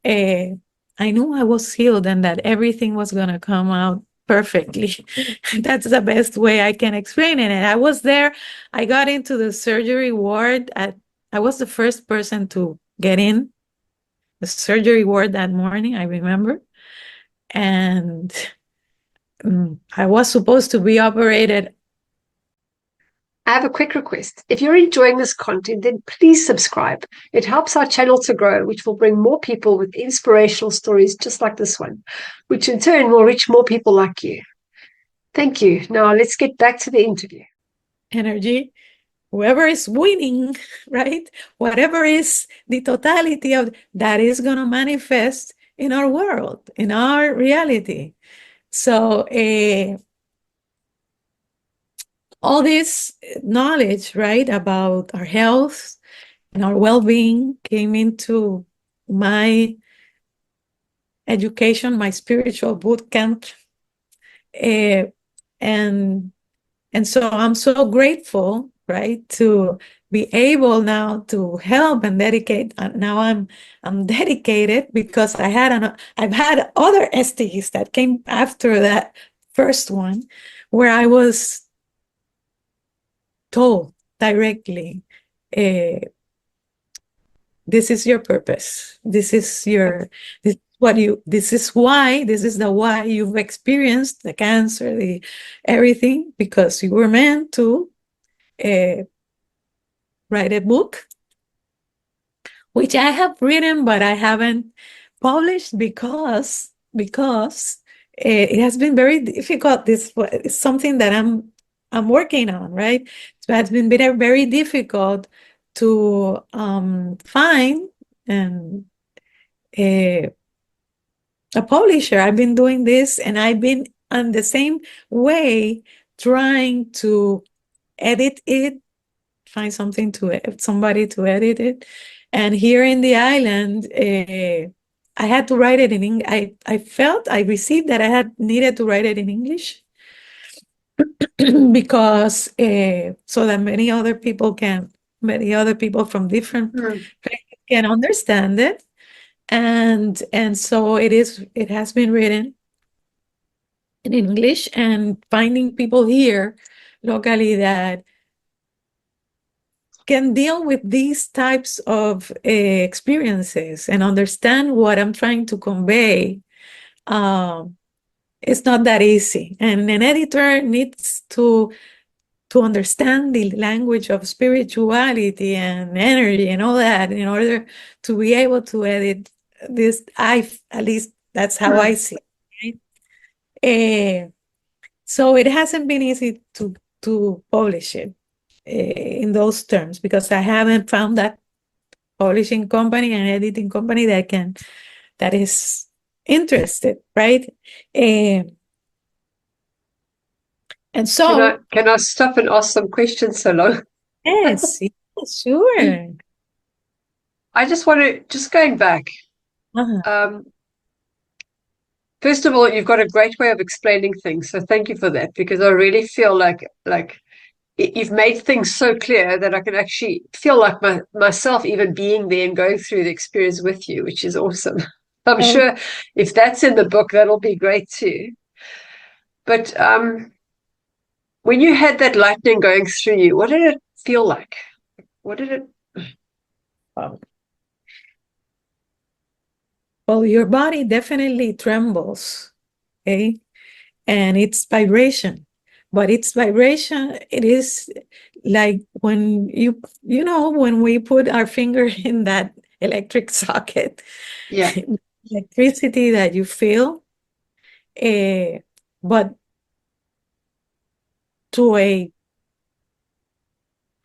uh, I knew I was healed and that everything was going to come out perfectly. That's the best way I can explain it. And I was there. I got into the surgery ward. I was the first person to get in the surgery ward that morning, I remember. And I was supposed to be operated. I have a quick request. If you're enjoying this content, then please subscribe. It helps our channel to grow, which will bring more people with inspirational stories just like this one, which in turn will reach more people like you. Thank you. Now let's get back to the interview. Energy, whoever is winning, right? Whatever is the totality of that is going to manifest in our world, in our reality. So all this knowledge, right, about our health and our well-being came into my education, my spiritual boot camp. And so I'm so grateful, right, to be able now to help and dedicate. Now I'm dedicated because I've had other STs that came after that first one, where I was told directly, this is your purpose. This is the why you've experienced the cancer, the everything, because you were meant to write a book, which I have written, but I haven't published because it has been very difficult. This is something that I'm working on, right? So it's been very, very difficult to find and a publisher. I've been doing this, and I've been on the same way trying to edit it, find something somebody to edit it. And here in the island, I had to write it in English. I felt I received that I had needed to write it in English because so that many other people from different places can understand it. And so it has been written in English, and finding people here locally that can deal with these types of experiences and understand what I'm trying to convey. It's not that easy, and an editor needs to understand the language of spirituality and energy and all that in order to be able to edit this. At least that's how I see it. Right? So it hasn't been easy to publish it in those terms, because I haven't found that publishing company and editing company that is interested, right? And so can I stop and ask some questions so long? yes, sure. I just want to, just going back. First of all, you've got a great way of explaining things, so thank you for that, because I really feel like you've made things so clear that I can actually feel like myself even being there and going through the experience with you, which is awesome. I'm Oh, sure if that's in the book, that'll be great too. But when you had that lightning going through you, what did it feel like? What did it? wow. Well, your body definitely trembles, okay? And it's vibration. But it's vibration, it is like when when we put our finger in that electric socket, Yeah. electricity that you feel, but to a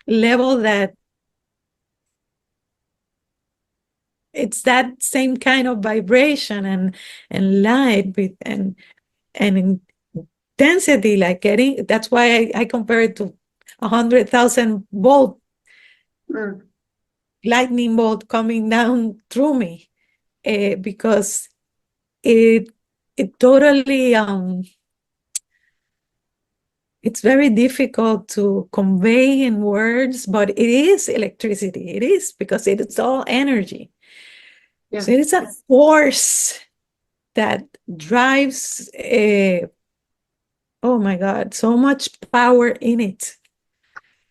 level that it's that same kind of vibration and light with and intensity, like getting, that's why I compare it to 100,000 volt Mm. lightning bolt coming down through me, because it it totally it's very difficult to convey in words, but it is electricity. It is because it is all energy. Yeah. So it is a force that drives, oh my God, so much power in it.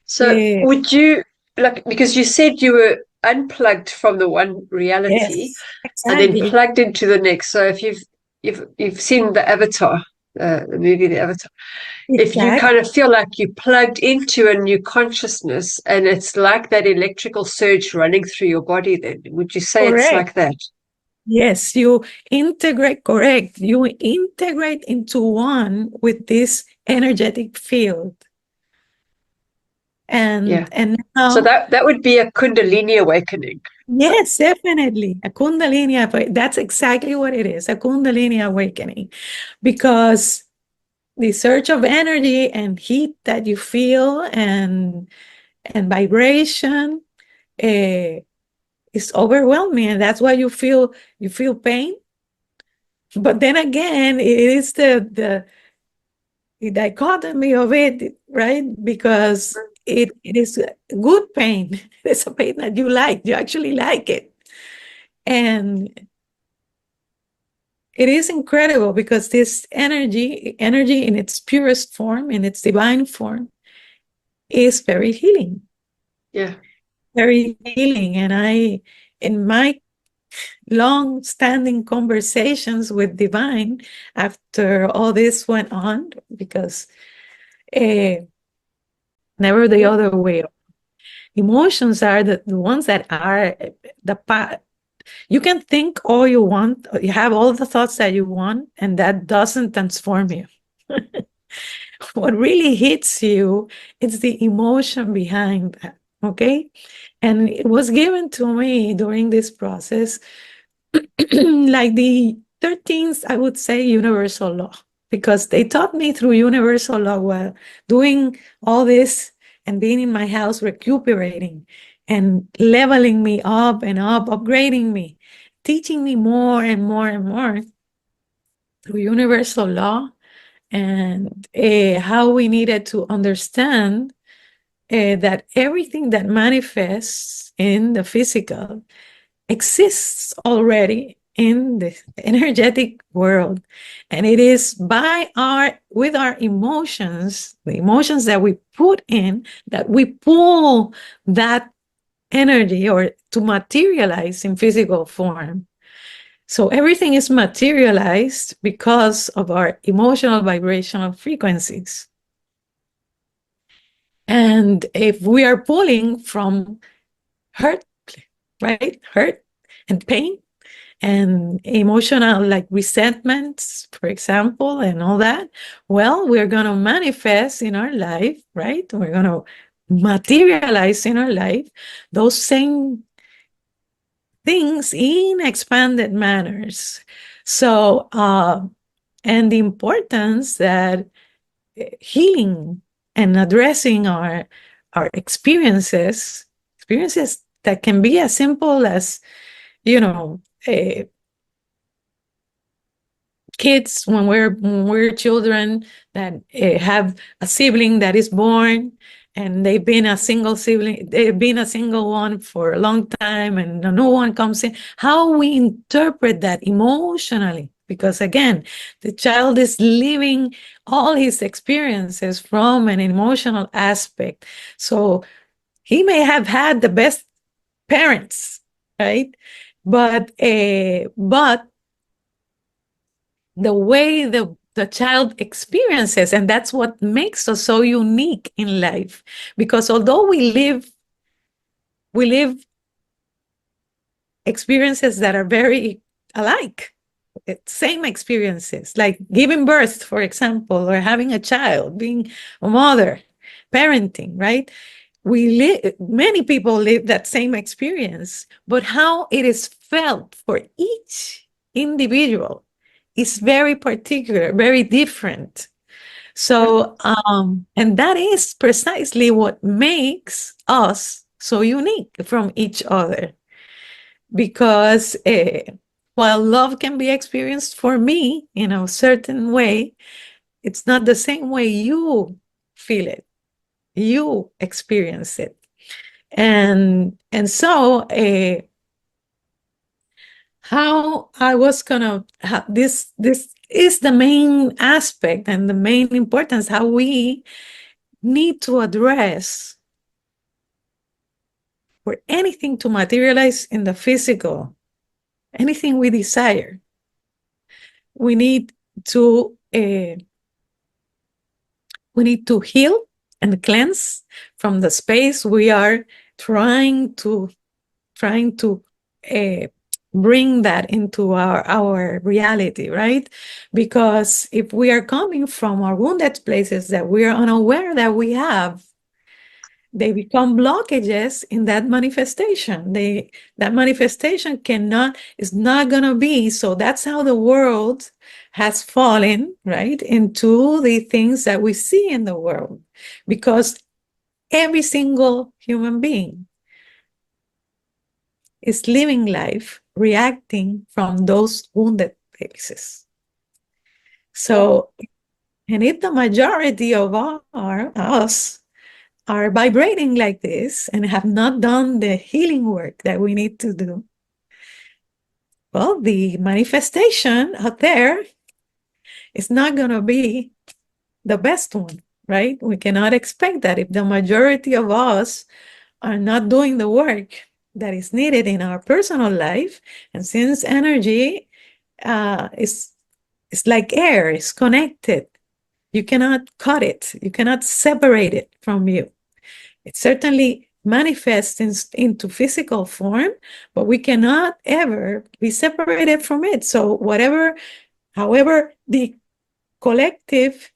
So would you like, because you said you were unplugged from the one reality Yes, and then exactly. plugged into the next. So if you've seen the Avatar, the movie The Avatar, if you Exactly. kind of feel like you plugged into a new consciousness and it's like that electrical surge running through your body, then would you say it's Correct. like that? Yes, you integrate, correct. You integrate into one with this energetic field. Yeah. And So now, that would be a kundalini awakening. yes, definitely. A Kundalini, that's exactly what it is, a Kundalini awakening. Because the surge of energy and heat that you feel and vibration, uh, is overwhelming. And that's why you feel pain. But then again, it is the dichotomy of it, right? Because it is a good pain. It's a pain that you like. You actually like it. And it is incredible because this energy in its purest form, in its divine form, is very healing, Yeah. very healing. And in my long-standing conversations with divine, after all this went on, because uh, never the Yeah. other way. Emotions are the ones that are the part. You can think all you want, you have all the thoughts that you want, and that doesn't transform you. What really hits you is the emotion behind that, okay? And it was given to me during this process, like the 13th, I would say, universal law, because they taught me through universal law while doing all this and being in my house, recuperating and leveling me up and up, upgrading me, teaching me more and more and more through universal law, and how we needed to understand that everything that manifests in the physical exists already in the energetic world, and it is with our emotions, the emotions that we put in, that we pull that energy or to materialize in physical form. So everything is materialized because of our emotional vibrational frequencies. And if we are pulling from hurt, right? Hurt and pain and emotional, like resentments, for example, and all that, well, we're going to manifest in our life, right? We're going to materialize in our life those same things in expanded manners. So, and the importance that healing and addressing our experiences that can be as simple as, you know, kids when we're children that have a sibling that is born and they've been a single sibling, they've been a single one for a long time, and no one comes in. How we interpret that emotionally, because again, the child is living all his experiences from an emotional aspect. So he may have had the best parents, right? But the way the child experiences, and that's what makes us so unique in life, because although we live experiences that are very alike, same experiences, like giving birth, for example, or having a child, being a mother, parenting, right? Many people live that same experience, but how it is felt for each individual is very particular, very different. So, and that is precisely what makes us so unique from each other. Because while love can be experienced for me in a certain way, it's not the same way you feel it, you experience it. And so how I was gonna this is the main aspect and the main importance, how we need to address for anything to materialize in the physical, anything we desire. We need to heal and cleanse from the space we are trying to bring that into our reality, right? Because if we are coming from our wounded places that we are unaware that we have, they become blockages in that manifestation. That manifestation is not gonna be. So that's how the world has fallen, right, into the things that we see in the world, because every single human being is living life reacting from those wounded places. So, and if the majority of us are vibrating like this and have not done the healing work that we need to do, well, the manifestation out there is not going to be the best one, right? We cannot expect that if the majority of us are not doing the work that is needed in our personal life. And since energy is like air, it's connected. You cannot cut it. You cannot separate it from you. It certainly manifests into physical form, but we cannot ever be separated from it. So however the collective,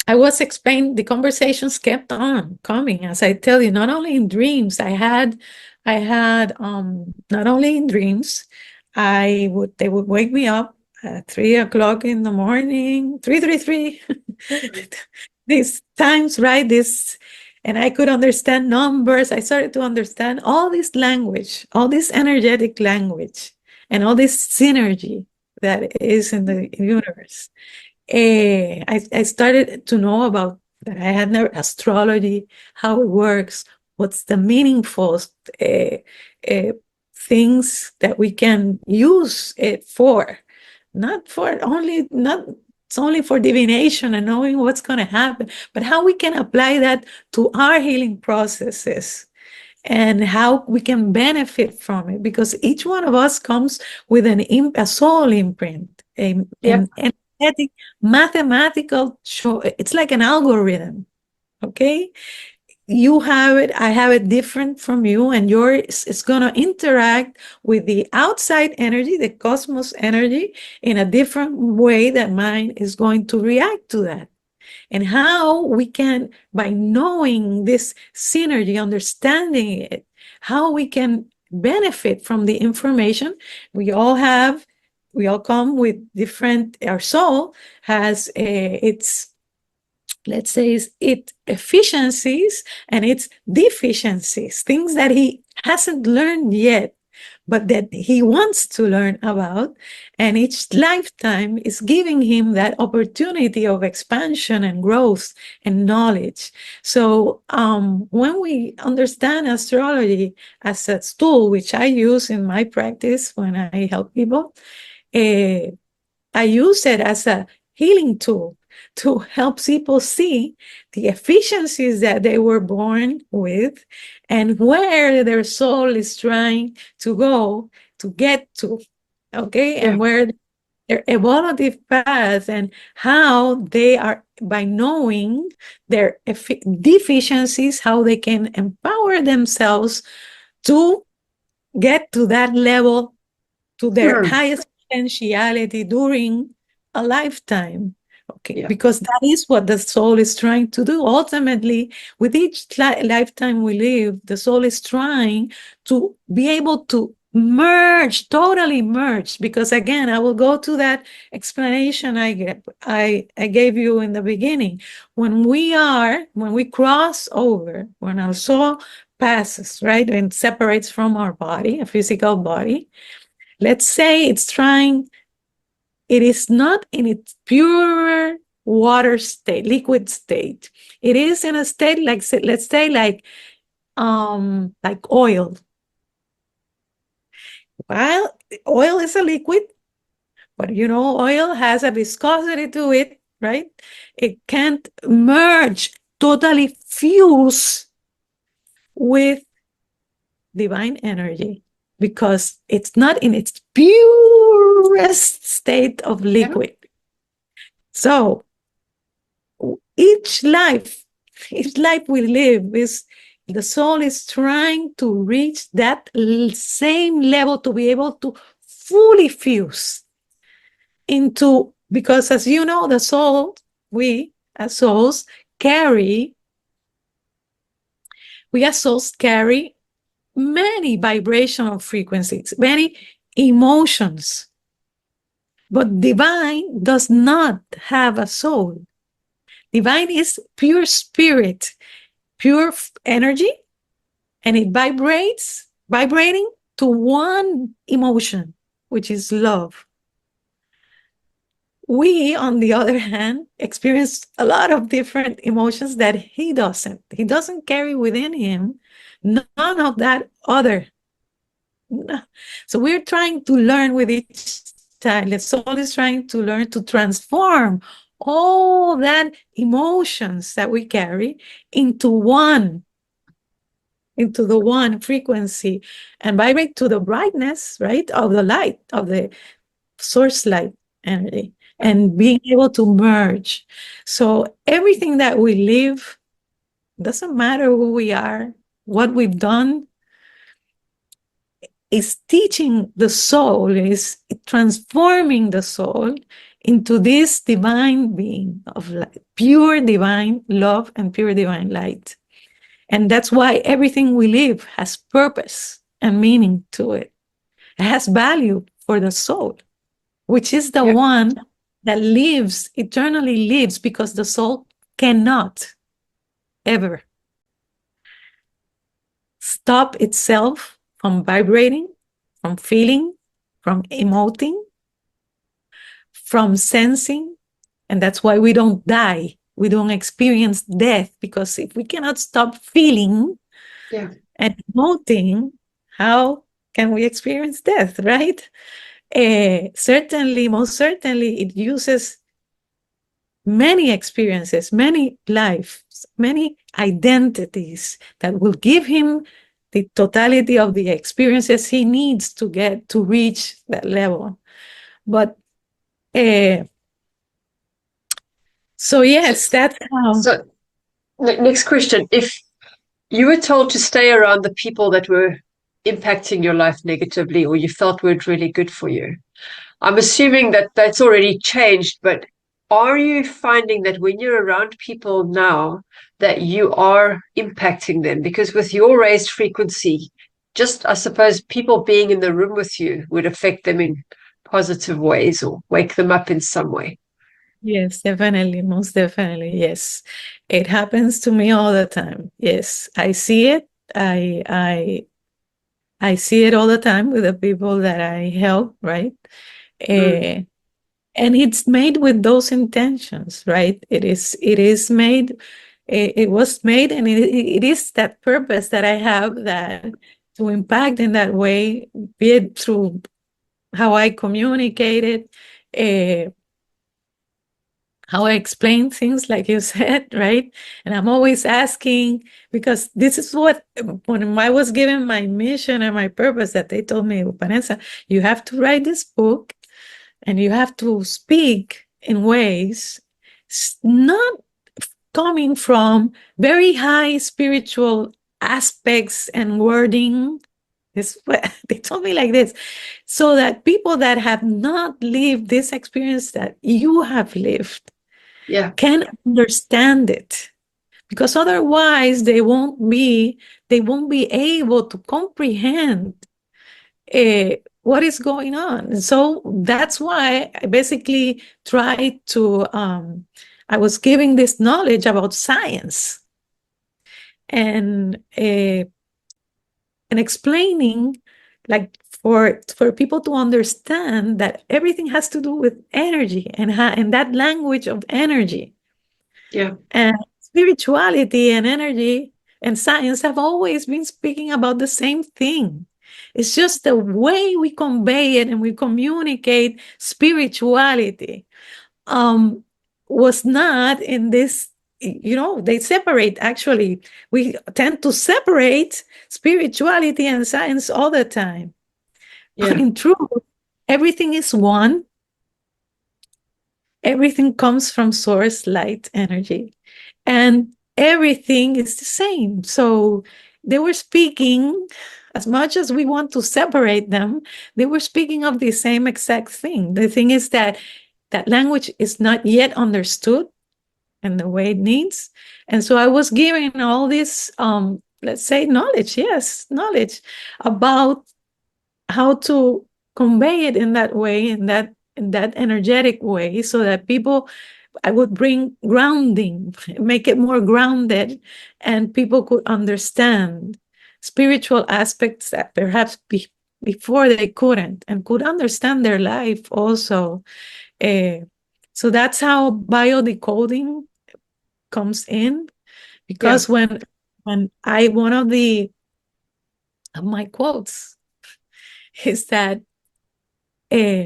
I was explained, the conversations kept on coming. As I tell you, not only in dreams, I had not only in dreams, they would wake me up at 3 o'clock in the morning, 333. These times, right? And I could understand numbers. I started to understand all this language, all this energetic language, and all this synergy that is in the universe. I started to know about that. I had never astrology, how it works, what's the meaningful things that we can use it for, not it's only for divination and knowing what's going to happen, but how we can apply that to our healing processes and how we can benefit from it, because each one of us comes with a soul imprint, an energetic, mathematical show. It's like an algorithm, okay? You have it, I have it different from you, and yours is going to interact with the outside energy, the cosmos energy, in a different way that mine is going to react to that. And how we can, by knowing this synergy, understanding it, how we can benefit from the information. We all come with different, our soul has its, let's say, its efficiencies and its deficiencies, things that he hasn't learned yet, but that he wants to learn about. And each lifetime is giving him that opportunity of expansion and growth and knowledge. So when we understand astrology as a tool, which I use in my practice when I help people, I use it as a healing tool to help people see the efficiencies that they were born with and where their soul is trying to go to get to, okay? Yeah. And where their evolutive path and how they are, by knowing their deficiencies, how they can empower themselves to get to that level, to their highest potentiality during a lifetime. Okay, Yeah. because that is what the soul is trying to do. Ultimately, with each lifetime we live, the soul is trying to be able to merge, totally merge. Because again, I will go to that explanation I gave you in the beginning. When we cross over, when our soul passes, right, and separates from our body, a physical body, let's say it is not in its pure water state, liquid state. It is in a state like, let's say, like oil. Well, oil is a liquid, but oil has a viscosity to it, right? It can't merge, totally fuse with divine energy because it's not in its purest state of liquid. Yeah. So each life we live is, the soul is trying to reach that same level to be able to fully fuse into, because as you know, the soul, we as souls carry many vibrational frequencies, many emotions. But divine does not have a soul. Divine is pure spirit, pure energy, and it vibrating to one emotion, which is love. We, on the other hand, experience a lot of different emotions that he doesn't. He doesn't carry within him none of that other. So we're trying to learn with each time. The soul is trying to learn to transform all that emotions that we carry into the one frequency, and vibrate to the brightness, right, of the light, of the source light energy, and being able to merge. So everything that we live, doesn't matter who we are, what we've done, is teaching the soul, is transforming the soul into this divine being of light, pure divine love and pure divine light. And that's why everything we live has purpose and meaning to it. It has value for the soul, which is the one that lives, eternally lives, because the soul cannot ever stop itself from vibrating, from feeling, from emoting, from sensing. And that's why we don't die. We don't experience death, because if we cannot stop feeling and emoting, how can we experience death, right? Most certainly, it uses many experiences, many lives, many identities that will give him the totality of the experiences he needs to get to reach that level. But so yes, that's how. So next question. If you were told to stay around the people that were impacting your life negatively, or you felt weren't really good for you, I'm assuming that that's already changed, but are you finding that when you're around people now that you are impacting them? Because with your raised frequency, just, I suppose, people being in the room with you would affect them in positive ways or wake them up in some way. Yes, definitely. Most definitely. Yes. It happens to me all the time. Yes. I see it. I I see it all the time with the people that I help, right? Mm. And it's made with those intentions, right? It is made, it was made, and it is that purpose that I have, that to impact in that way, be it through how I communicate it, uh, how I explain things, like you said, right? And I'm always asking, because this is what, when I was given my mission and my purpose, that they told me, Vanessa, you have to write this book and you have to speak in ways not coming from very high spiritual aspects and wording. This they told me like this, so that people that have not lived this experience that you have lived Yeah. can understand it, because otherwise they won't be able to comprehend what is going on. So that's why I basically tried to I was giving this knowledge about science, and explaining, like, for people to understand that everything has to do with energy, and that language of energy. Yeah. And spirituality and energy and science have always been speaking about the same thing. It's just the way we convey it and we communicate spirituality was not in this, they separate, actually. We tend to separate spirituality and science all the time. But Yeah. in truth, everything is one. Everything comes from source light energy, and everything is the same. So they were speaking, as much as we want to separate them, they were speaking of the same exact thing. The thing is that that language is not yet understood in the way it needs. And so I was giving all this, let's say, knowledge, yes, knowledge about how to convey it in that way, in that energetic way, so that people, I would bring grounding, make it more grounded, and people could understand spiritual aspects that perhaps before they couldn't, and could understand their life also. Uh, so that's how biodecoding comes in, Yeah. because when I one of my quotes is that uh,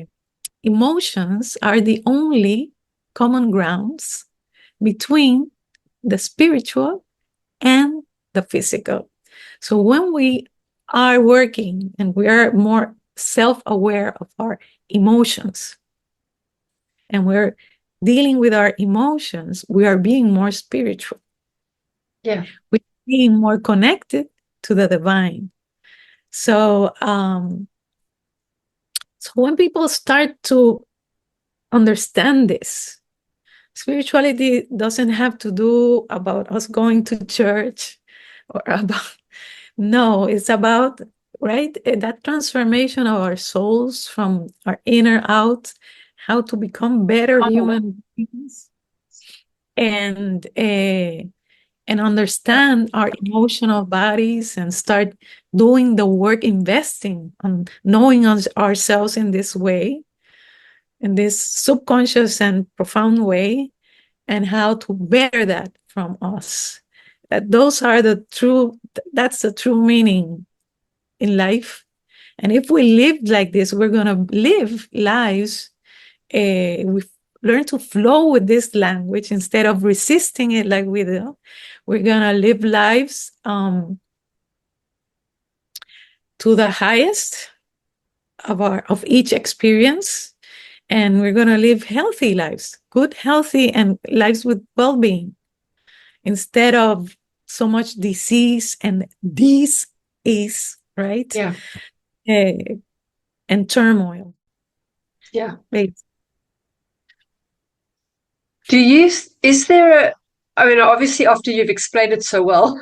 emotions are the only common grounds between the spiritual and the physical. So when we are working and we are more self-aware of our emotions, and we're dealing with our emotions, we are being more spiritual. Yeah. We're being more connected to the divine. So, so when people start to understand this, spirituality doesn't have to do about us going to church, or about, no, it's about, right, that transformation of our souls from our inner out, how to become better human beings, and understand our emotional bodies, and start doing the work, investing on knowing ourselves in this way, in this subconscious and profound way, and how to better that from us. That those are that's the true meaning in life. And if we live like this, we're going to live lives. We learn to flow with this language instead of resisting it like we do. We're going to live lives to the highest of each experience. And we're going to live healthy lives, good, healthy, and lives with well-being, instead of so much disease and this is, right? Yeah. And turmoil. Yeah. Right. Is there I mean, obviously, after you've explained it so well,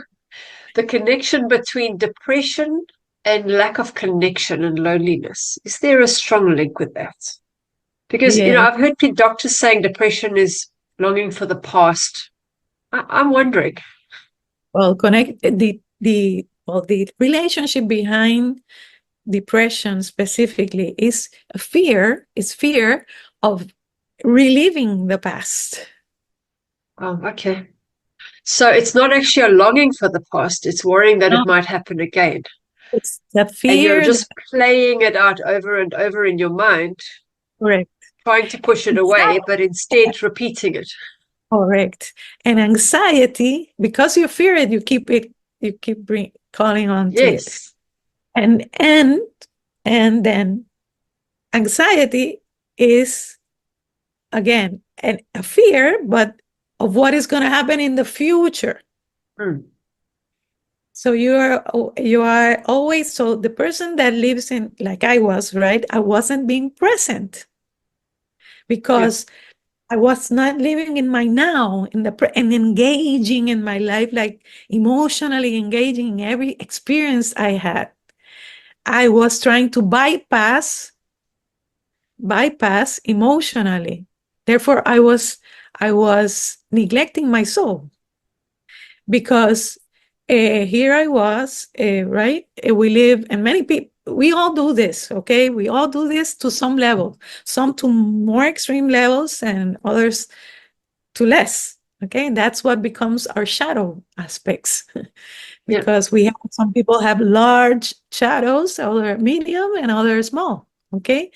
the connection between depression and lack of connection and loneliness, is there a strong link with that? Because, Yeah. I've heard doctors saying depression is longing for the past. I'm wondering. Well, connect the Well, the relationship behind depression specifically is fear, of reliving the past. Oh, okay. So it's not actually a longing for the past, it's worrying that No, it might happen again. it's the And you're fear that, just playing it out over and over in your mind, correct. trying to push it away, but instead repeating it. Correct. And anxiety, because you fear it, you keep calling on to it. Yes. And and and then anxiety is again a fear, but of what is going to happen in the future. Mm. So you are always, so the person that lives in, like I was, right? I wasn't being present Yeah. because I was not living in my now, and engaging in my life, like emotionally engaging in every experience I had. I was trying to bypass emotionally. Therefore, I was neglecting my soul, because here I was, right? We live, and many people, we all do this, okay? We all do this to some level, some to more extreme levels, and others to less. Okay, that's what becomes our shadow aspects. Yeah. Because we have, some people have large shadows, other medium, and others small. Okay,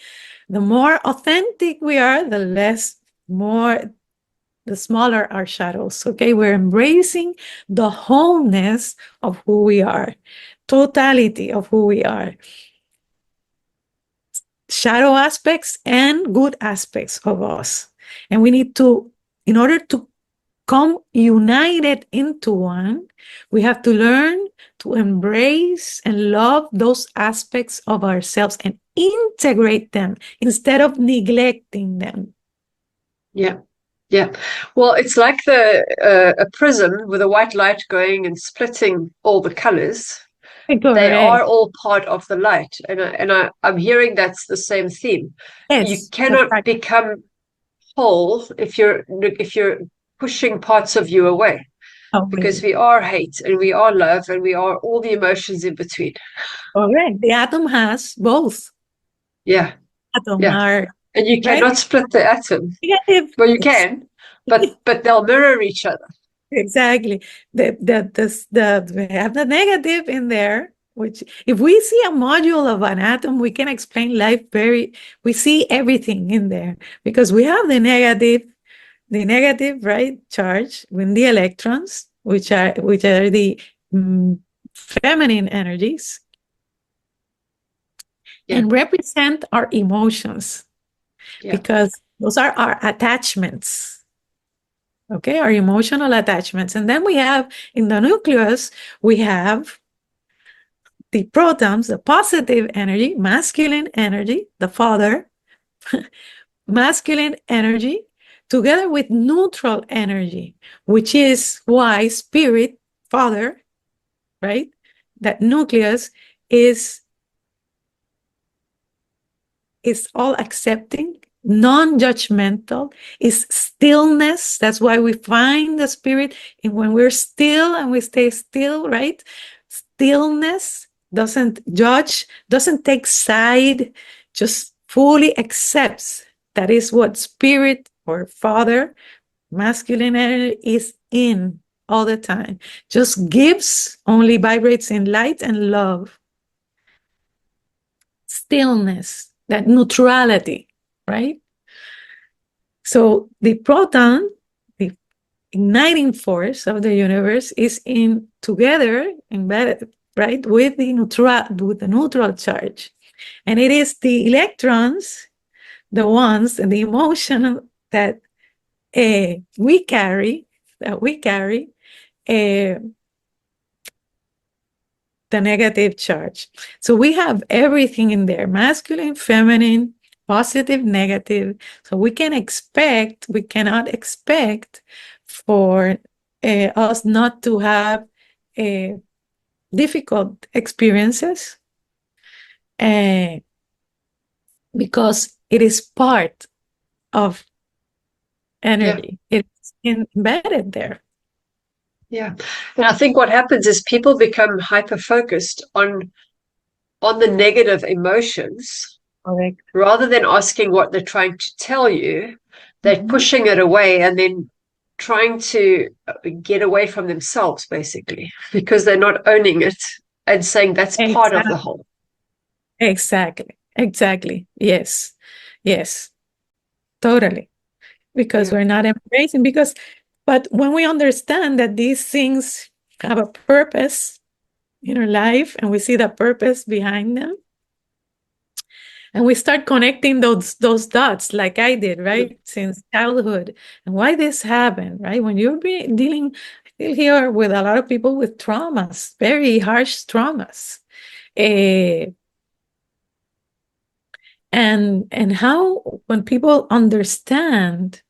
the more authentic we are, the smaller our shadows. Okay, we're embracing the wholeness of who we are, totality of who we are, shadow aspects and good aspects of us. And we need to, in order to come united into one, we have to learn to embrace and love those aspects of ourselves and integrate them instead of neglecting them. Yeah. Yeah. Well, it's like a prism with a white light going and splitting all the colors. They are Correct. all part of the light, and I'm hearing that's the same theme. You Yes, that's cannot right. become whole if you're pushing parts of you away, because Always. we are hate and we are love and we are all the emotions in between. Correct. The atom has both. Yeah, Atom yeah. are And you right. cannot split the atom. Negative. Well, you can, but they'll mirror each other. Exactly. We have the negative in there, which if we see a module of an atom, we can explain life we see everything in there, because we have the negative, right, charge with the electrons, which are the feminine energies, Yeah, and represent our emotions, yeah, because those are our attachments. Okay, our emotional attachments. And then we have, in the nucleus, we have the protons, the positive energy, masculine energy, the father, masculine energy, together with neutral energy, which is why spirit, father, right? That nucleus is all accepting, non-judgmental, is stillness. That's why we find the spirit in when we're still and we stay still, right? Stillness doesn't judge, doesn't take side, just fully accepts. That is what spirit or father, masculine energy, is in all the time. Just gives, only vibrates in light and love. Stillness, that neutrality, right? So the proton, the igniting force of the universe, is in together, embedded, right, with the neutral charge. And it is the electrons, the ones, and the emotion that we carry, uh, the negative charge. So we have everything in there, masculine, feminine, positive, negative. So we cannot expect for us not to have uh, difficult experiences, uh, because it is part of yeah. energy. It's embedded there. Yeah. And I think what happens is people become hyper focused on the negative emotions Correct. rather than asking what they're trying to tell you. They're Mhm. pushing it away and then trying to get away from themselves, basically, because they're not owning it and saying that's part of the Exactly. whole. Exactly. Exactly. Yes. Yes. Totally. Because Yeah. we're not embracing, but when we understand that these things have a purpose in our life and we see the purpose behind them, and we start connecting those dots like I did, Mm. right, since childhood, and why this happened, right, when you're dealing, I feel here, with a lot of people with traumas, very harsh traumas, uh, and how when people understand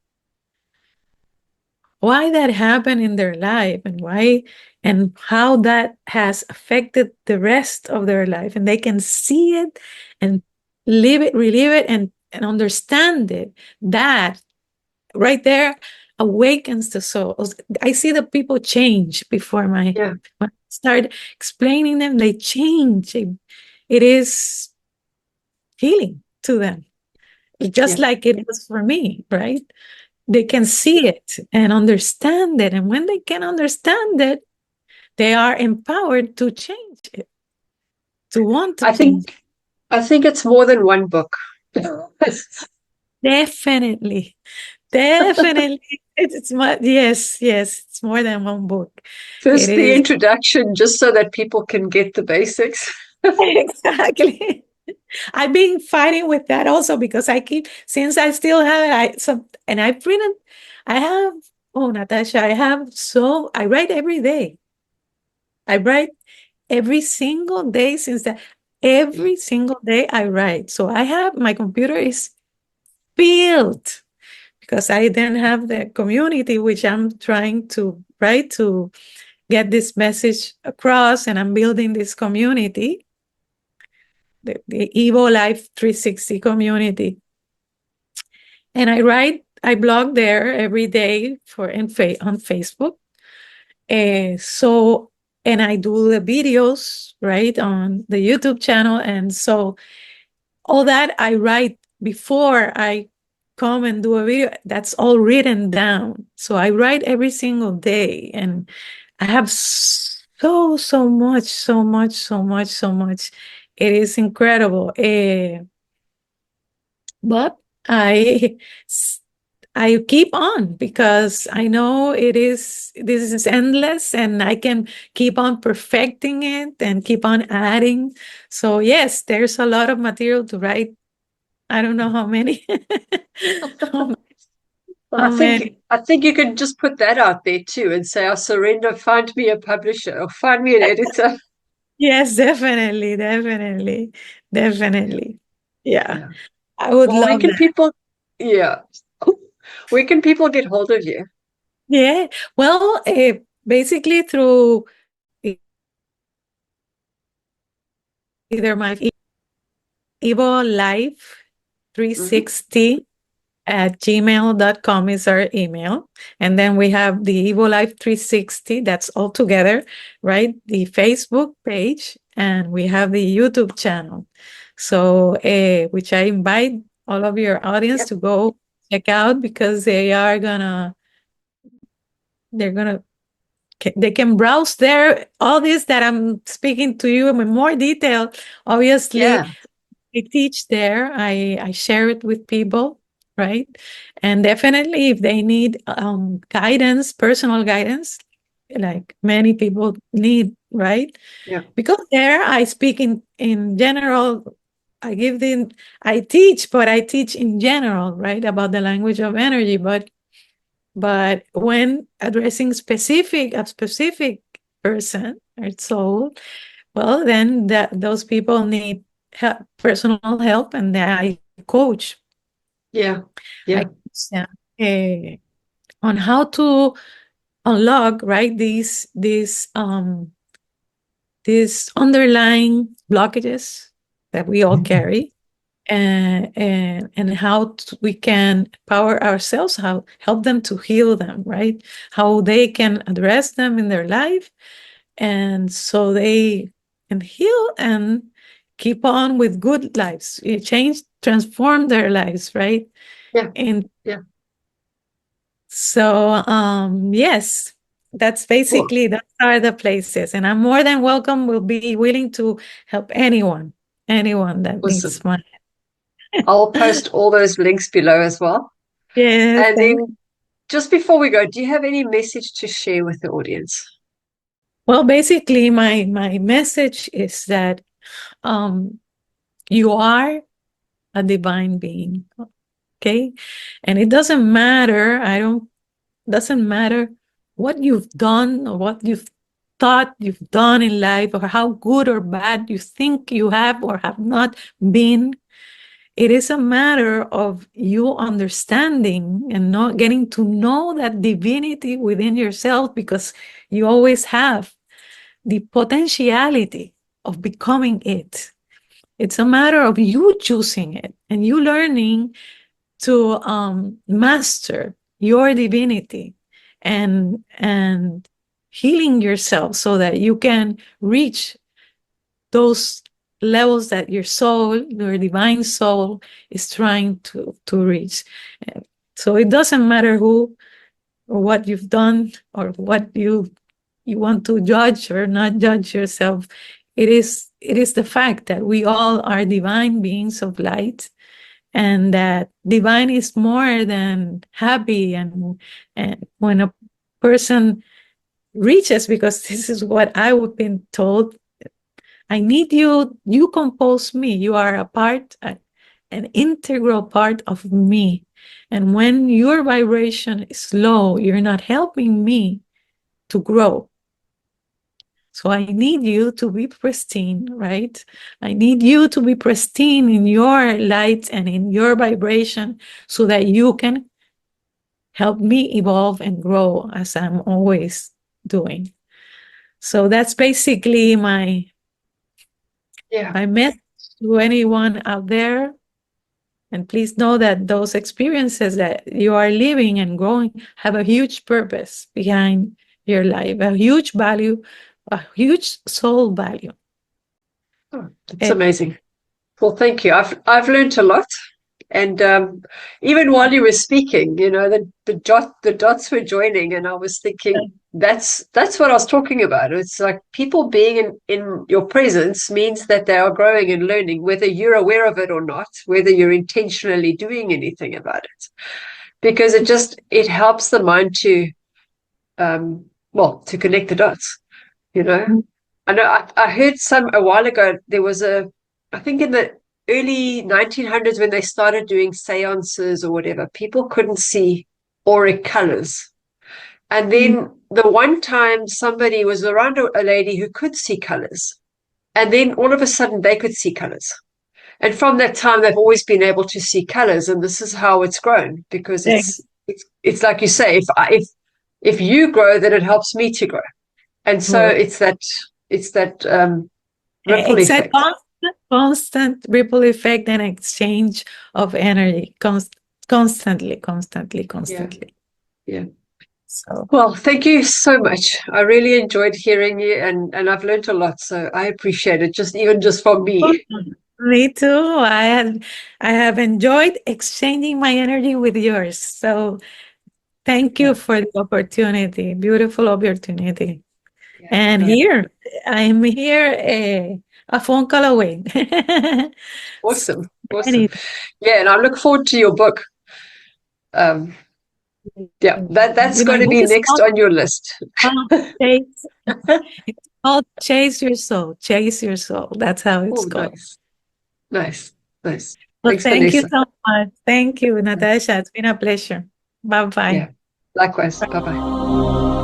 why that happened in their life and why and how that has affected the rest of their life, and they can see it and live it, relive it, and understand it, that right there awakens the soul. I see the people change before my Yeah. when I start explaining them, they change. It is healing to them, just Yeah. like it was for me, right? They can see it and understand it. And when they can understand it, they are empowered to change it, to want to I change. think I think it's more than one book. Definitely. Definitely. It's more, yes, yes, it's more than one book. It First, the is. introduction, just so that people can get the basics. Exactly. I've been fighting with that also because I keep, since I still have it, and I've written, I have, oh, Natasha, I write every day. I write every single day since that. Every single day I write. So I have, my computer is filled because I then have the community, which I'm trying to write to get this message across, and I'm building this community, the Evo Life 360 community. And I blog there every day on Facebook. So, and I do the videos, right, on the YouTube channel. And so all that I write before I come and do a video, that's all written down. So I write every single day, and I have so much, so much, so much, so much. It is incredible. But I I keep on because I know this is endless, and I can keep on perfecting it and keep on adding. So yes, there's a lot of material to write. I don't know how many. how, Well, how many. I think you can just put that out there too and say, I surrender, find me a publisher or find me an editor. Yes, definitely, definitely, Yeah. definitely. Yeah, Yeah. I would Well, love that. yeah. Where can people get hold of you? Yeah. Well, basically through either my Evo Life Hmm. 360 at gmail.com is our email. And then we have the Evo Life 360, that's all together, right? The Facebook page, and we have the YouTube channel. So, which I invite all of your audience Yep. to go check out, because they're gonna, they can browse there. All this that I'm speaking to you in more detail, obviously, Yeah. I teach there. I share it with people, right? And definitely, if they need guidance, personal guidance, like many people need, right? Yeah. Because there I speak in general. I teach, but I teach in general, right, about the language of energy. But when addressing a specific person or soul, well, then those people need help, personal help, and then I coach. Yeah. I Yeah. coach them on how to unlock, right, these underlying blockages that we all carry, and how we can power ourselves, how help them to heal them, right? How they can address them in their life, and so they can heal and keep on with good lives, change, transform their lives, right? Yeah. And Yeah. so, yes, that's Cool. basically, those are the places. And I'm more than welcome, will be willing to help anyone, anyone that needs Awesome. my. I'll post all those links below as well. Yes, And thank. then just before we go, do you have any message to share with the audience? Well, basically, my message is that you are a divine being, okay? And it doesn't matter, doesn't matter what you've done or what you've thought you've done in life, or how good or bad you think you have or have not been. It is a matter of you understanding and not getting to know that divinity within yourself, because you always have the potentiality of becoming it. It's a matter of you choosing it and you learning to master your divinity and healing yourself so that you can reach those levels that your soul, your divine soul, is trying to reach. So it doesn't matter who or what you've done or what you want to judge or not judge yourself. It is the fact that we all are divine beings of light, and that divine is more than happy. And when a person reaches, because this is what I would been told, I need you, you compose me, you are a part, an integral part of me. And when your vibration is low, you're not helping me to grow. So I need you to be pristine, right? I need you to be pristine in your light and in your vibration so that you can help me evolve and grow as I'm always doing. So that's basically my message to anyone out there. And please know that those experiences that you are living and growing have a huge purpose behind your life, a huge value, a huge soul value. Oh, that's amazing. Well, thank you. I've learned a lot, and even while you were speaking, you know, the dots were joining, and I was thinking that's what I was talking about. It's like people being in your presence means that they are growing and learning, whether you're aware of it or not, whether you're intentionally doing anything about it, because it helps the mind to to connect the dots, you know. I know I heard a while ago, there was I think in the early 1900s when they started doing seances or whatever, people couldn't see auric colors. And then the one time somebody was around a lady who could see colors. And then all of a sudden they could see colors. And from that time, they've always been able to see colors. And this is how it's grown, because it's like you say, if you grow, then it helps me to grow. And so it's that ripple It's a effect. constant ripple effect and exchange of energy, constantly. Yeah. So, Well, thank you so much. I really enjoyed hearing you, and I've learned a lot. So I appreciate it, even just from me. me too. I have enjoyed exchanging my energy with yours. So thank you for the opportunity. Beautiful opportunity. Yeah, And no. I'm here a phone call away. Awesome. Yeah, and I look forward to your book. Um, yeah, that's going My to book be is next on your list. Chase. It's called Chase Your Soul. Chase Your Soul. That's how it's Oh, called. nice. Well, Thanks, thank you Vanessa. so much. Thank you, Natasha. It's been a pleasure. Bye-bye. Yeah, likewise. Bye bye.